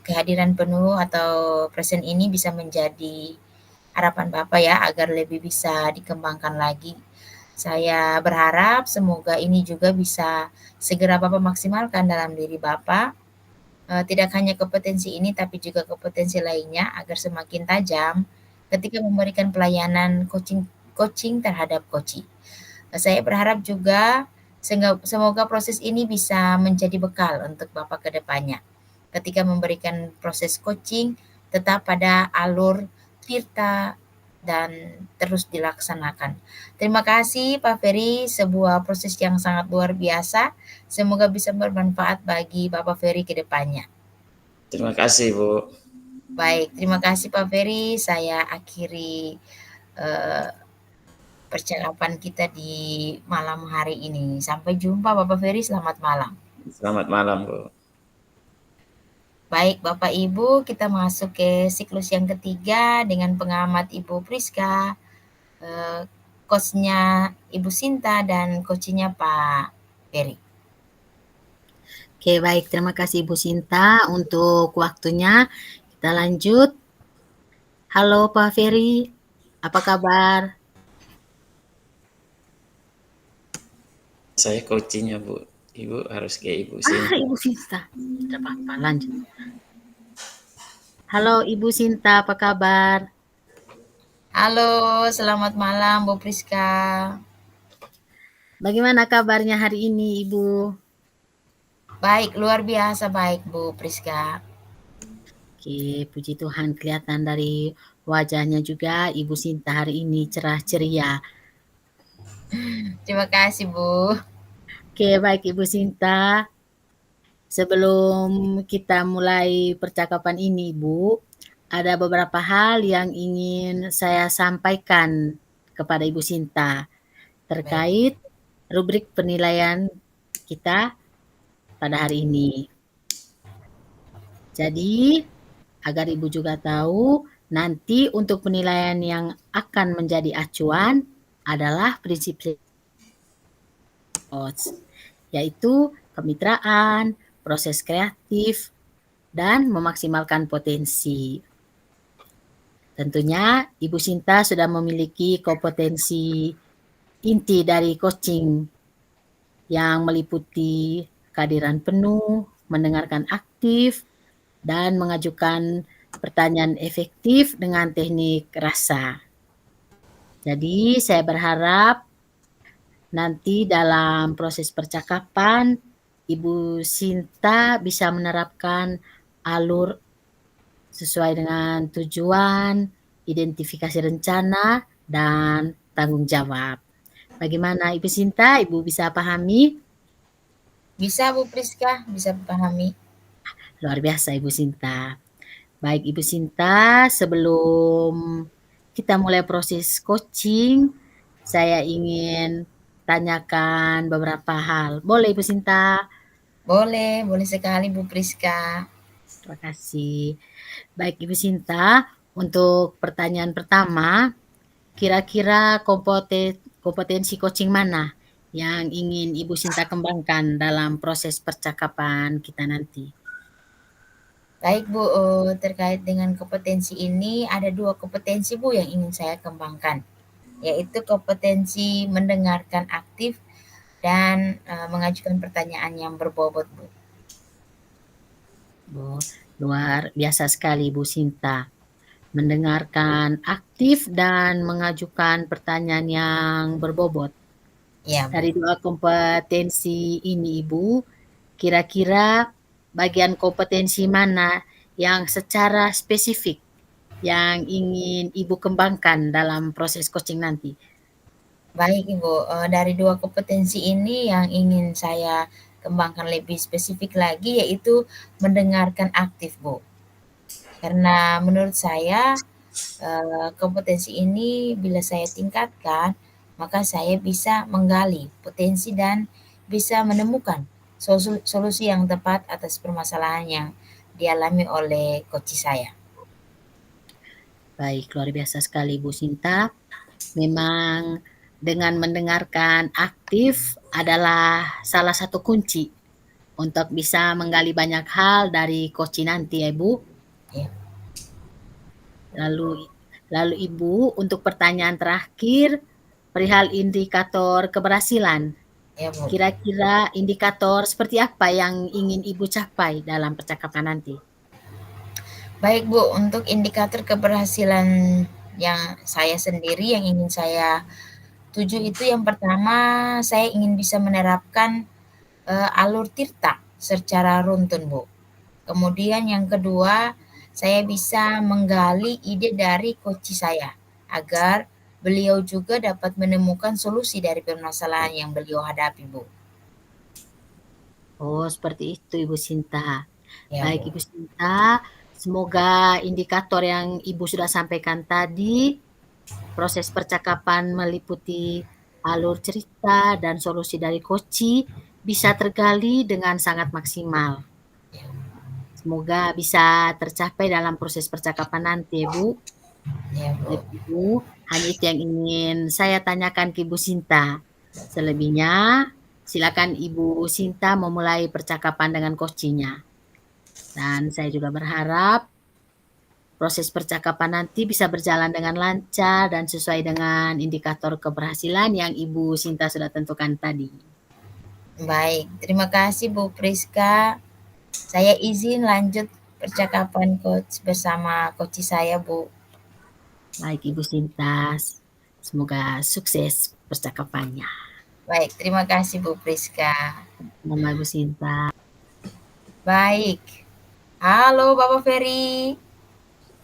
Kehadiran penuh atau present ini bisa menjadi harapan Bapak ya agar lebih bisa dikembangkan lagi. Saya berharap semoga ini juga bisa segera Bapak maksimalkan dalam diri Bapak. Tidak hanya kompetensi ini tapi juga kompetensi lainnya agar semakin tajam ketika memberikan pelayanan coaching terhadap koci. Saya berharap juga semoga proses ini bisa menjadi bekal untuk Bapak ke depannya. Ketika memberikan proses coaching, tetap pada alur tirta dan terus dilaksanakan. Terima kasih Pak Ferry, sebuah proses yang sangat luar biasa. Semoga bisa bermanfaat bagi Bapak Ferry ke depannya.
Terima kasih, Bu.
Baik, terima kasih Pak Ferry. Saya akhiri percakapan kita di malam hari ini. Sampai jumpa Bapak Ferry, selamat malam.
Selamat malam, Bu.
Baik Bapak Ibu, kita masuk ke siklus yang ketiga dengan pengamat Ibu Priska, coachnya Ibu Sinta dan coachnya Pak Ferry.
Oke, baik. Terima kasih Ibu Sinta untuk waktunya. Kita lanjut. Halo Pak Ferry, apa kabar?
Saya coachingnya, Bu. Ibu harus ke Ibu
Ah,
Sinta.
Ibu Sinta. Tidak apa-apa, lanjut. Halo Ibu Sinta, apa kabar?
Halo, selamat malam Bu Priska.
Bagaimana kabarnya hari ini Ibu?
Baik, luar biasa baik Bu Priska.
Oke, puji Tuhan kelihatan dari wajahnya juga Ibu Sinta hari ini cerah ceria.
Terima kasih Bu.
Oke, baik Ibu Sinta. Sebelum kita mulai percakapan ini, Bu, ada beberapa hal yang ingin saya sampaikan kepada Ibu Sinta terkait rubrik penilaian kita pada hari ini. Jadi, agar Ibu juga tahu, nanti untuk penilaian yang akan menjadi acuan adalah prinsip yaitu kemitraan, proses kreatif, dan memaksimalkan potensi. Tentunya Ibu Sinta sudah memiliki kompetensi inti dari coaching yang meliputi kehadiran penuh, mendengarkan aktif, dan mengajukan pertanyaan efektif dengan teknik rasa. Jadi saya berharap nanti dalam proses percakapan Ibu Sinta bisa menerapkan alur sesuai dengan tujuan, identifikasi rencana, dan tanggung jawab. Bagaimana Ibu Sinta? Ibu bisa pahami?
Bisa Bu Priska, bisa pahami.
Luar biasa Ibu Sinta. Baik Ibu Sinta, sebelum kita mulai proses coaching, saya ingin tanyakan beberapa hal. Boleh Ibu Sinta?
Boleh sekali Bu Priska.
Terima kasih. Baik Ibu Sinta, untuk pertanyaan pertama, kira-kira kompetensi coaching mana yang ingin Ibu Sinta kembangkan dalam proses percakapan kita nanti?
Baik Bu, terkait dengan kompetensi ini ada 2 kompetensi Bu yang ingin saya kembangkan, yaitu kompetensi mendengarkan aktif dan mengajukan pertanyaan yang berbobot Bu.
Oh, luar biasa sekali Bu Sinta. Mendengarkan aktif dan mengajukan pertanyaan yang berbobot.
Ya Bu.
Dari 2 kompetensi ini Ibu, kira-kira bagian kompetensi mana yang secara spesifik yang ingin Ibu kembangkan dalam proses coaching nanti?
Baik Ibu, dari 2 kompetensi ini yang ingin saya kembangkan lebih spesifik lagi, yaitu mendengarkan aktif, Bu. Karena menurut saya, kompetensi ini bila saya tingkatkan, maka saya bisa menggali potensi dan bisa menemukan solusi yang tepat atas permasalahan yang dialami oleh coach saya.
Baik, luar biasa sekali Bu Sinta. Memang dengan mendengarkan aktif adalah salah satu kunci untuk bisa menggali banyak hal dari coach nanti ya Ibu.
Ya.
Lalu Ibu, untuk pertanyaan terakhir, perihal indikator keberhasilan.
Ya, Bu.
Kira-kira indikator seperti apa yang ingin Ibu capai dalam percakapan nanti?
Baik, Bu, untuk indikator keberhasilan yang saya sendiri yang ingin saya tuju itu yang pertama, saya ingin bisa menerapkan, alur tirta secara runtun, Bu. Kemudian yang kedua, saya bisa menggali ide dari coach saya, agar beliau juga dapat menemukan solusi dari permasalahan yang beliau hadapi, Bu.
Oh, seperti itu Ibu Sinta.
Ya,
Baik
Bu.
Ibu Sinta, semoga indikator yang Ibu sudah sampaikan tadi, proses percakapan meliputi alur cerita dan solusi dari coach bisa tergali dengan sangat maksimal. Semoga bisa tercapai dalam proses percakapan nanti, Bu.
Ya, Bu.
Ibu, hanya itu yang ingin saya tanyakan ke Ibu Sinta. Selebihnya, silakan Ibu Sinta memulai percakapan dengan coach-nya. Dan saya juga berharap proses percakapan nanti bisa berjalan dengan lancar dan sesuai dengan indikator keberhasilan yang Ibu Sinta sudah tentukan tadi.
Baik, terima kasih Bu Priska. Saya izin lanjut percakapan coach bersama coach saya, Bu.
Baik Ibu Sinta, semoga sukses percakapannya.
Baik, terima kasih Bu Priska.
Nama Ibu Sinta.
Baik. Halo Bapak Ferry.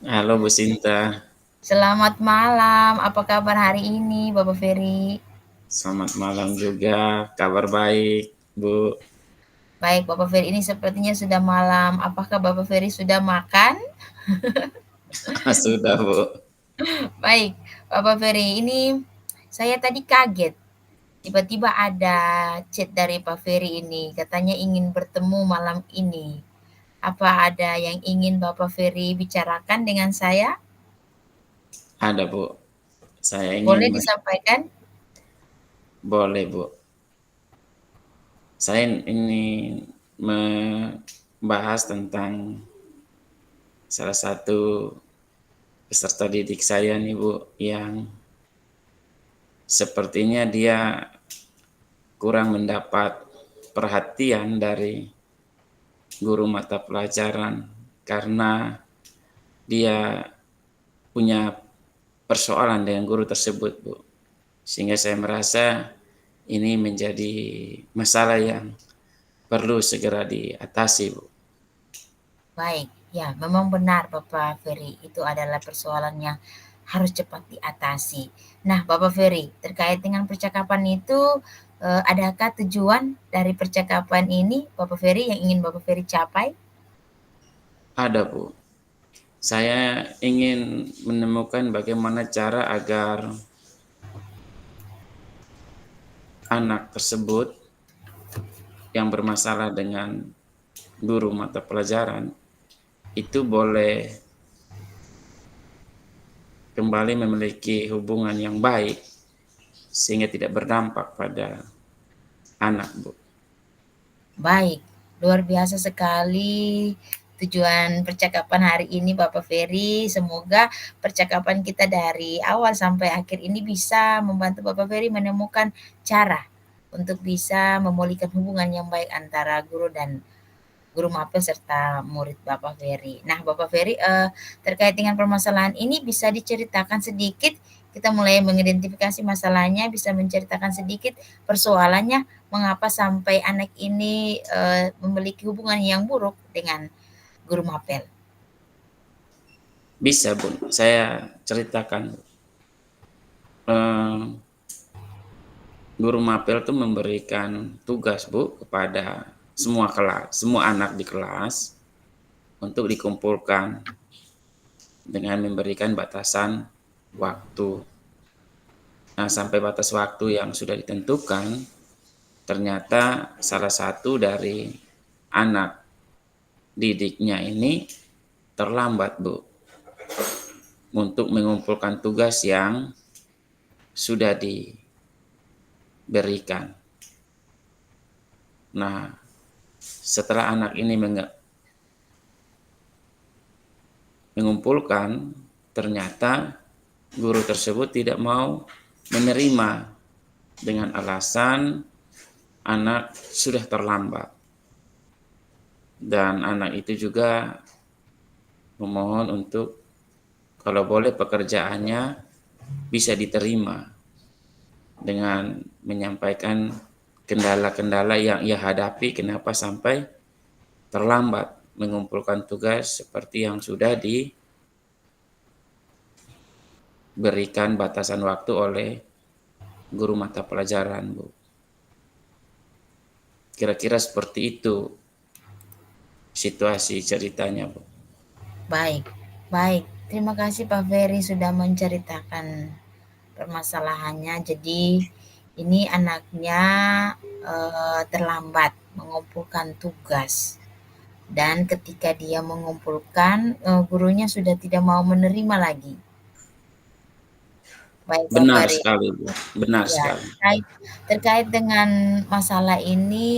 Halo Bu Sinta,
Selamat malam. Apa kabar hari ini Bapak Ferry?
selamat malam juga. Kabar baik, Bu.
Baik, Bapak Ferry, ini sepertinya sudah malam. Apakah Bapak Ferry sudah makan?
Sudah, Bu.
Baik, Bapak Ferry, ini saya tadi kaget. Tiba-tiba ada chat dari Pak Ferry ini, katanya ingin bertemu malam ini. Apa ada yang ingin Bapak Ferry bicarakan dengan saya?
Ada, Bu. Saya
Boleh
ingin
disampaikan?
boleh, Bu. Saya ingin membahas tentang salah satu peserta didik saya nih, Bu, yang sepertinya dia kurang mendapat perhatian dari guru mata pelajaran karena dia punya persoalan dengan guru tersebut, Bu. Sehingga saya merasa ini menjadi masalah yang perlu segera diatasi, Bu.
Baik, ya memang benar Bapak Ferry, itu adalah persoalan yang harus cepat diatasi. Nah Bapak Ferry, terkait dengan percakapan itu, adakah tujuan dari percakapan ini Bapak Ferry yang ingin Bapak Ferry capai?
Ada, Bu. Saya ingin menemukan bagaimana cara agar anak tersebut yang bermasalah dengan guru mata pelajaran itu boleh kembali memiliki hubungan yang baik sehingga tidak berdampak pada anak, Bu.
Baik, luar biasa sekali tujuan percakapan hari ini Bapak Ferry. Semoga percakapan kita dari awal sampai akhir ini bisa membantu Bapak Ferry menemukan cara untuk bisa memulihkan hubungan yang baik antara guru dan guru mapel serta murid Bapak Ferry. Nah, Bapak Ferry, terkait dengan permasalahan ini bisa diceritakan sedikit, kita mulai mengidentifikasi masalahnya, bisa menceritakan sedikit persoalannya, mengapa sampai anak ini, memiliki hubungan yang buruk dengan guru mapel?
Bisa, Bu. Saya ceritakan. guru mapel tuh memberikan tugas, Bu, kepada semua anak di kelas untuk dikumpulkan dengan memberikan batasan waktu. Nah, sampai batas waktu yang sudah ditentukan, ternyata salah satu dari anak didiknya ini terlambat, Bu, untuk mengumpulkan tugas yang sudah diberikan. Nah, setelah anak ini mengumpulkan, ternyata guru tersebut tidak mau menerima dengan alasan anak sudah terlambat. Dan anak itu juga memohon untuk kalau boleh pekerjaannya bisa diterima dengan menyampaikan kendala-kendala yang ia hadapi kenapa sampai terlambat mengumpulkan tugas seperti yang sudah diberikan batasan waktu oleh guru mata pelajaran, Bu. Kira-kira seperti itu situasi ceritanya, Bu.
Baik, baik. Terima kasih Pak Ferry sudah menceritakan permasalahannya. Jadi ini anaknya terlambat mengumpulkan tugas. Dan ketika dia mengumpulkan, gurunya sudah tidak mau menerima lagi. Baik Pak
Benar
Ferry.
sekali, Bu. Benar
Ya,
sekali.
terkait dengan masalah ini,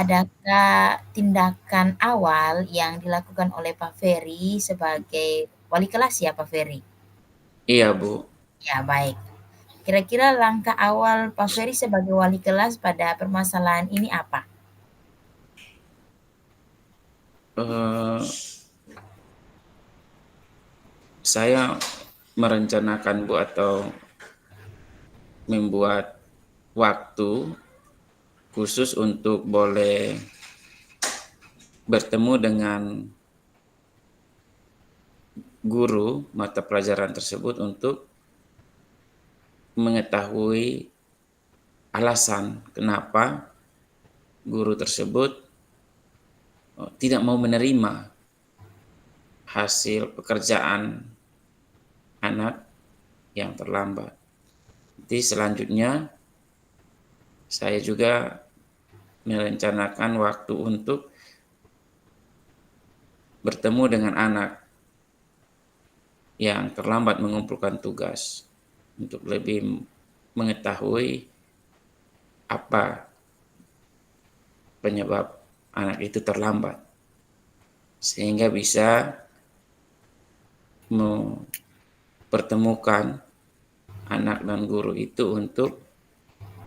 adakah tindakan awal yang dilakukan oleh Pak Ferry sebagai wali kelas ya Pak Ferry?
Iya, Bu.
Ya, baik. Kira-kira langkah awal Pak Ferry sebagai wali kelas pada permasalahan ini apa?
Eh, saya merencanakan, Bu, atau membuat waktu khusus untuk boleh bertemu dengan guru mata pelajaran tersebut untuk mengetahui alasan kenapa guru tersebut tidak mau menerima hasil pekerjaan anak yang terlambat. Jadi selanjutnya saya juga merencanakan waktu untuk bertemu dengan anak yang terlambat mengumpulkan tugas untuk lebih mengetahui apa penyebab anak itu terlambat sehingga bisa mempertemukan anak dan guru itu untuk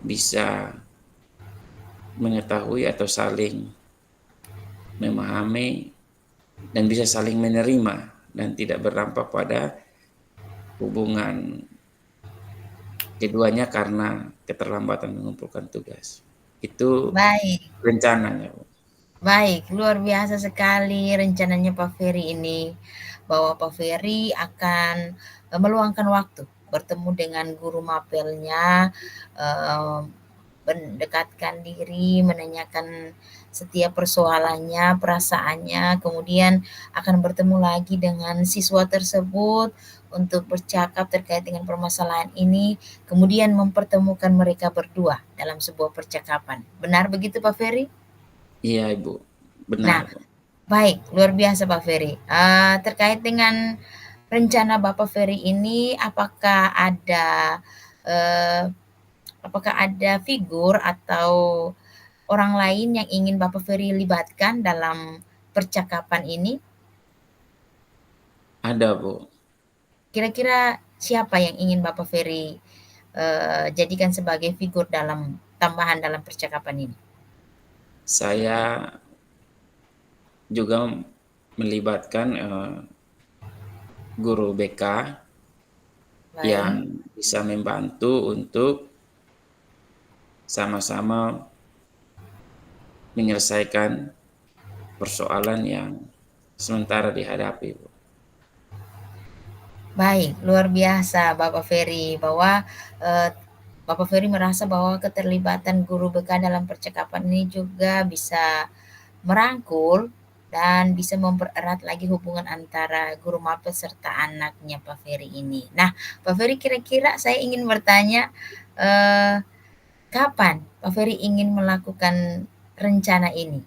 bisa mengetahui atau saling memahami dan bisa saling menerima dan tidak berdampak pada hubungan keduanya karena keterlambatan mengumpulkan tugas. Itu
Baik,
rencananya, Bu.
baik. Luar biasa sekali rencananya Pak Ferry ini. Bahwa Pak Ferry akan meluangkan waktu bertemu dengan guru mapelnya, mendekatkan diri, menanyakan setiap persoalannya, perasaannya, kemudian akan bertemu lagi dengan siswa tersebut untuk bercakap terkait dengan permasalahan ini, kemudian mempertemukan mereka berdua dalam sebuah percakapan. Benar begitu Pak Ferry?
Iya, Ibu.
Nah,
Benar, Bu.
baik, luar biasa Pak Ferry. Terkait dengan rencana Bapak Ferry ini, eee, apakah ada figur atau orang lain yang ingin Bapak Ferry libatkan dalam percakapan ini?
Ada, Bu.
Kira-kira siapa yang ingin Bapak Ferry, jadikan sebagai figur dalam tambahan dalam percakapan ini?
Saya juga melibatkan guru BK
Baik,
yang bisa membantu untuk sama-sama menyelesaikan persoalan yang sementara dihadapi, Bu.
baik, luar biasa Bapak Ferry bahwa, eee, Bapak Ferry merasa bahwa keterlibatan guru BK dalam percakapan ini juga bisa merangkul dan bisa mempererat lagi hubungan antara guru mapel serta anaknya Pak Ferry ini. Nah, Pak Ferry kira-kira saya ingin bertanya, eee, kapan Pak Ferry ingin melakukan rencana ini?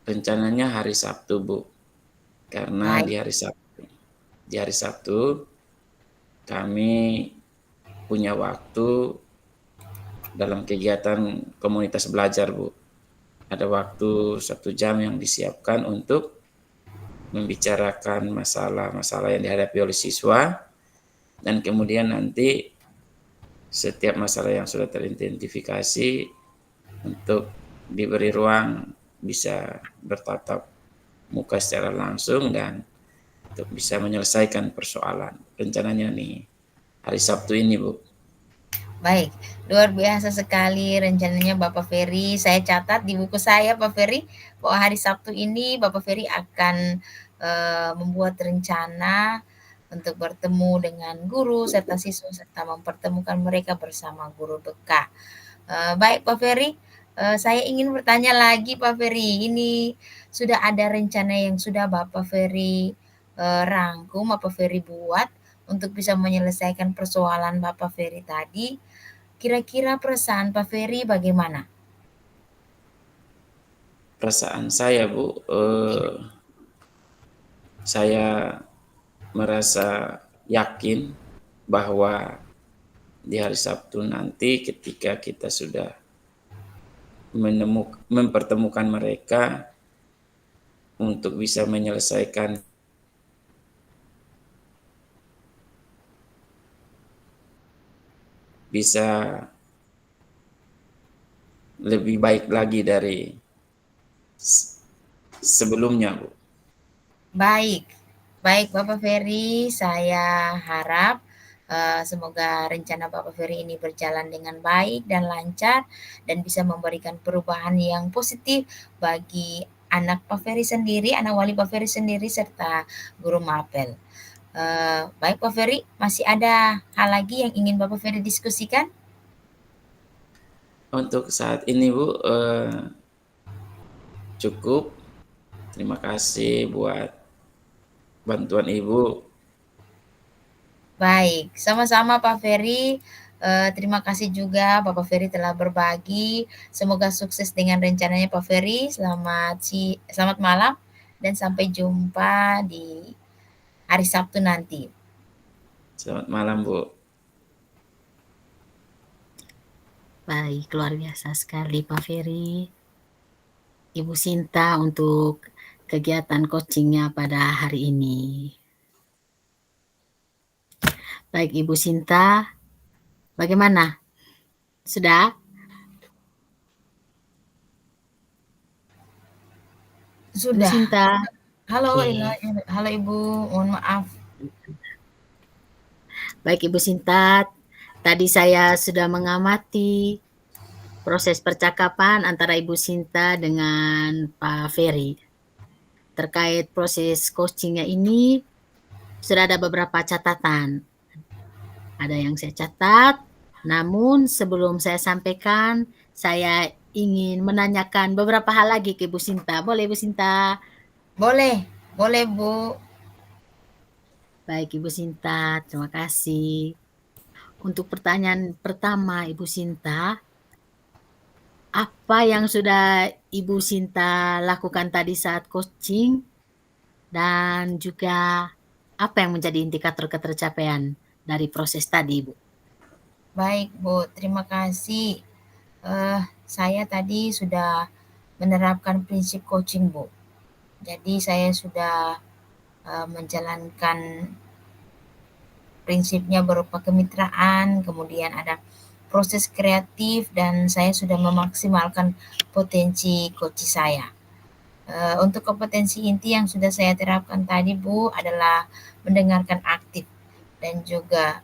Rencananya hari Sabtu, Bu. Karena
Baik.
di hari Sabtu kami punya waktu dalam kegiatan komunitas belajar, Bu. Ada waktu 1 jam yang disiapkan untuk membicarakan masalah-masalah yang dihadapi oleh siswa, dan kemudian nanti setiap masalah yang sudah teridentifikasi untuk diberi ruang bisa bertatap muka secara langsung dan untuk bisa menyelesaikan persoalan. Rencananya nih hari Sabtu ini, Bu.
Baik, luar biasa sekali rencananya Bapak Ferry. Saya catat di buku saya Pak Ferry, bahwa hari Sabtu ini Bapak Ferry akan, membuat rencana untuk bertemu dengan guru serta siswa serta mempertemukan mereka bersama guru BK. Baik Pak Ferry, saya ingin bertanya lagi Pak Ferry, ini sudah ada rencana yang sudah Bapak Ferry, rangkum, Bapak Ferry buat untuk bisa menyelesaikan persoalan Bapak Ferry tadi. Kira-kira perasaan Pak Ferry bagaimana?
Perasaan saya, Bu, saya merasa yakin bahwa di hari Sabtu nanti ketika kita sudah mempertemukan mereka untuk bisa menyelesaikan bisa lebih baik lagi dari sebelumnya, Bu.
Baik, baik Bapak Ferry, saya harap semoga rencana Bapak Ferry ini berjalan dengan baik dan lancar dan bisa memberikan perubahan yang positif bagi anak Pak Ferry sendiri, anak wali Pak Ferry sendiri serta guru mapel. Baik Pak Ferry, masih ada hal lagi yang ingin Bapak Ferry diskusikan?
Untuk saat ini, Bu, cukup. Terima kasih buat bantuan Ibu.
Baik, sama-sama Pak Ferry. Terima kasih juga Bapak Ferry telah berbagi. Semoga sukses dengan rencananya Pak Ferry. Selamat malam dan sampai jumpa di hari Sabtu nanti.
Selamat malam, Bu.
Baik, luar biasa sekali Pak Ferry. Ibu Sinta untuk kegiatan coachingnya pada hari ini. Baik Ibu Sinta, bagaimana? Sudah? Ibu
Sudah.
Sinta.
Halo,
Oke.
halo Ibu, mohon maaf.
Baik Ibu Sinta, tadi saya sudah mengamati proses percakapan antara Ibu Sinta dengan Pak Ferry. Terkait proses coachingnya ini, sudah ada beberapa catatan. Ada yang saya catat, namun sebelum saya sampaikan, saya ingin menanyakan beberapa hal lagi ke Ibu Sinta. Boleh Ibu Sinta?
Boleh, boleh Bu.
Baik Ibu Sinta, terima kasih. Untuk pertanyaan pertama Ibu Sinta, apa yang sudah Ibu Sinta lakukan tadi saat coaching dan juga apa yang menjadi indikator ketercapaian dari proses tadi, Bu?
Baik Bu, terima kasih. Saya tadi sudah menerapkan prinsip coaching Bu. Jadi saya sudah menjalankan prinsipnya berupa kemitraan, kemudian ada proses kreatif dan saya sudah memaksimalkan potensi coach saya. Untuk kompetensi inti yang sudah saya terapkan tadi Bu adalah mendengarkan aktif dan juga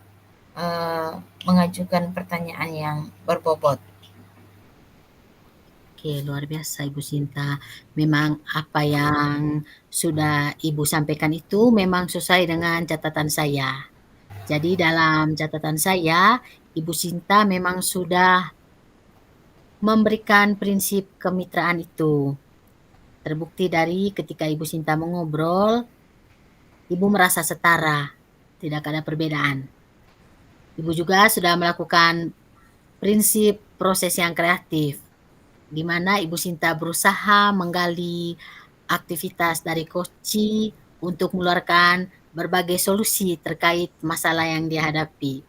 mengajukan pertanyaan yang berbobot.
Oke, luar biasa Ibu Sinta. Memang apa yang sudah Ibu sampaikan itu memang sesuai dengan catatan saya. Jadi dalam catatan saya, Ibu Sinta memang sudah memberikan prinsip kemitraan itu. Terbukti dari ketika Ibu Sinta mengobrol, Ibu merasa setara, tidak ada perbedaan. Ibu juga sudah melakukan prinsip proses yang kreatif, di mana Ibu Sinta berusaha menggali aktivitas dari Koci untuk mengeluarkan berbagai solusi terkait masalah yang dihadapi.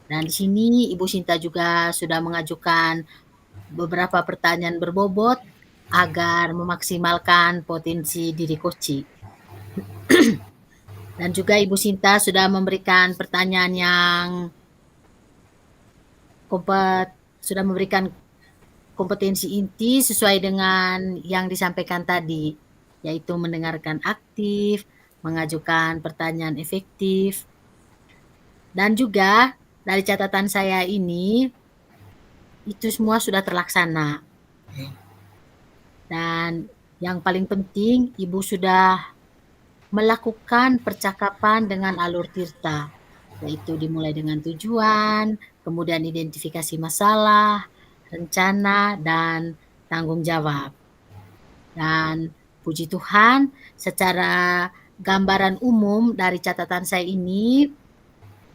Dan di sini Ibu Sinta juga sudah mengajukan beberapa pertanyaan berbobot agar memaksimalkan potensi diri Koci. Dan juga Ibu Sinta sudah memberikan pertanyaan yang sudah memberikan kompetensi inti sesuai dengan yang disampaikan tadi, yaitu mendengarkan aktif, mengajukan pertanyaan efektif, dan juga dari catatan saya ini, itu semua sudah terlaksana. Dan yang paling penting, Ibu sudah melakukan percakapan dengan alur tirta, yaitu dimulai dengan tujuan, kemudian identifikasi masalah, rencana, dan tanggung jawab. Dan puji Tuhan, secara gambaran umum dari catatan saya ini,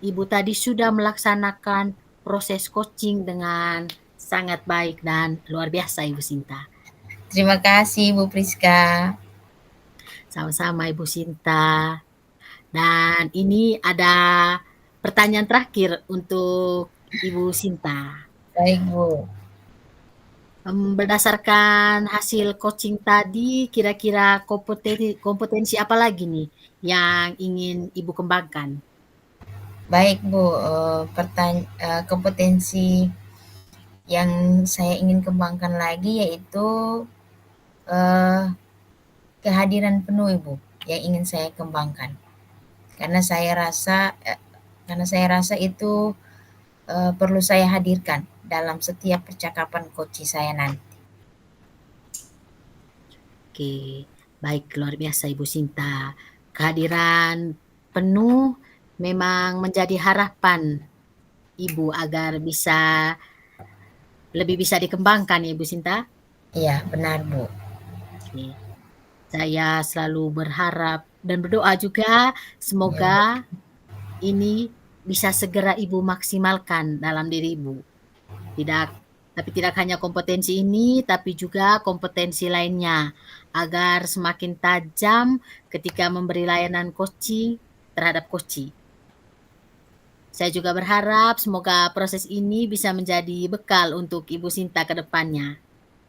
Ibu tadi sudah melaksanakan proses coaching dengan sangat baik dan luar biasa, Ibu Sinta.
Terima kasih Bu Priska.
Sama-sama Ibu Sinta. Dan ini ada pertanyaan terakhir untuk Ibu Sinta.
Baik Bu.
Berdasarkan hasil coaching tadi, kira-kira kompetensi apa lagi nih yang ingin Ibu kembangkan?
Baik Bu, kompetensi yang saya ingin kembangkan lagi yaitu kehadiran penuh Ibu yang ingin saya kembangkan. Karena saya rasa itu perlu saya hadirkan dalam setiap percakapan coach saya nanti.
Oke, baik, luar biasa Ibu Sinta. Kehadiran penuh memang menjadi harapan Ibu agar lebih bisa dikembangkan ya Ibu Sinta?
Iya, benar Bu.
Oke. Saya selalu berharap dan berdoa juga semoga ini bisa segera Ibu maksimalkan dalam diri Ibu. Tapi tidak hanya kompetensi ini, tapi juga kompetensi lainnya agar semakin tajam ketika memberi layanan coaching terhadap coaching. Saya juga berharap semoga proses ini bisa menjadi bekal untuk Ibu Sinta ke depannya.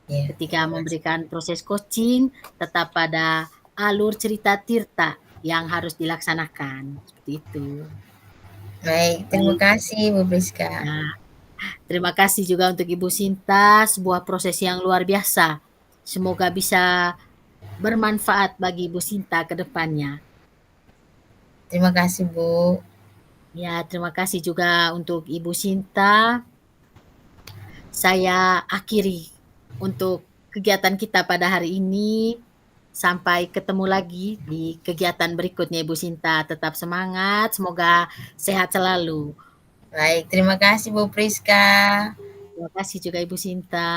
Ketika memberikan proses coaching, tetap pada alur cerita tirta yang harus dilaksanakan. Seperti itu.
Baik, terima kasih Bu Priska.
Nah, terima kasih juga untuk Ibu Sinta, sebuah proses yang luar biasa. Semoga bisa bermanfaat bagi Ibu Sinta ke depannya.
Terima kasih Bu.
Ya, terima kasih juga untuk Ibu Sinta. Saya akhiri untuk kegiatan kita pada hari ini. Sampai ketemu lagi di kegiatan berikutnya Ibu Sinta. Tetap semangat, semoga sehat selalu.
Baik, terima kasih Bu Priska.
Terima kasih juga Ibu Sinta.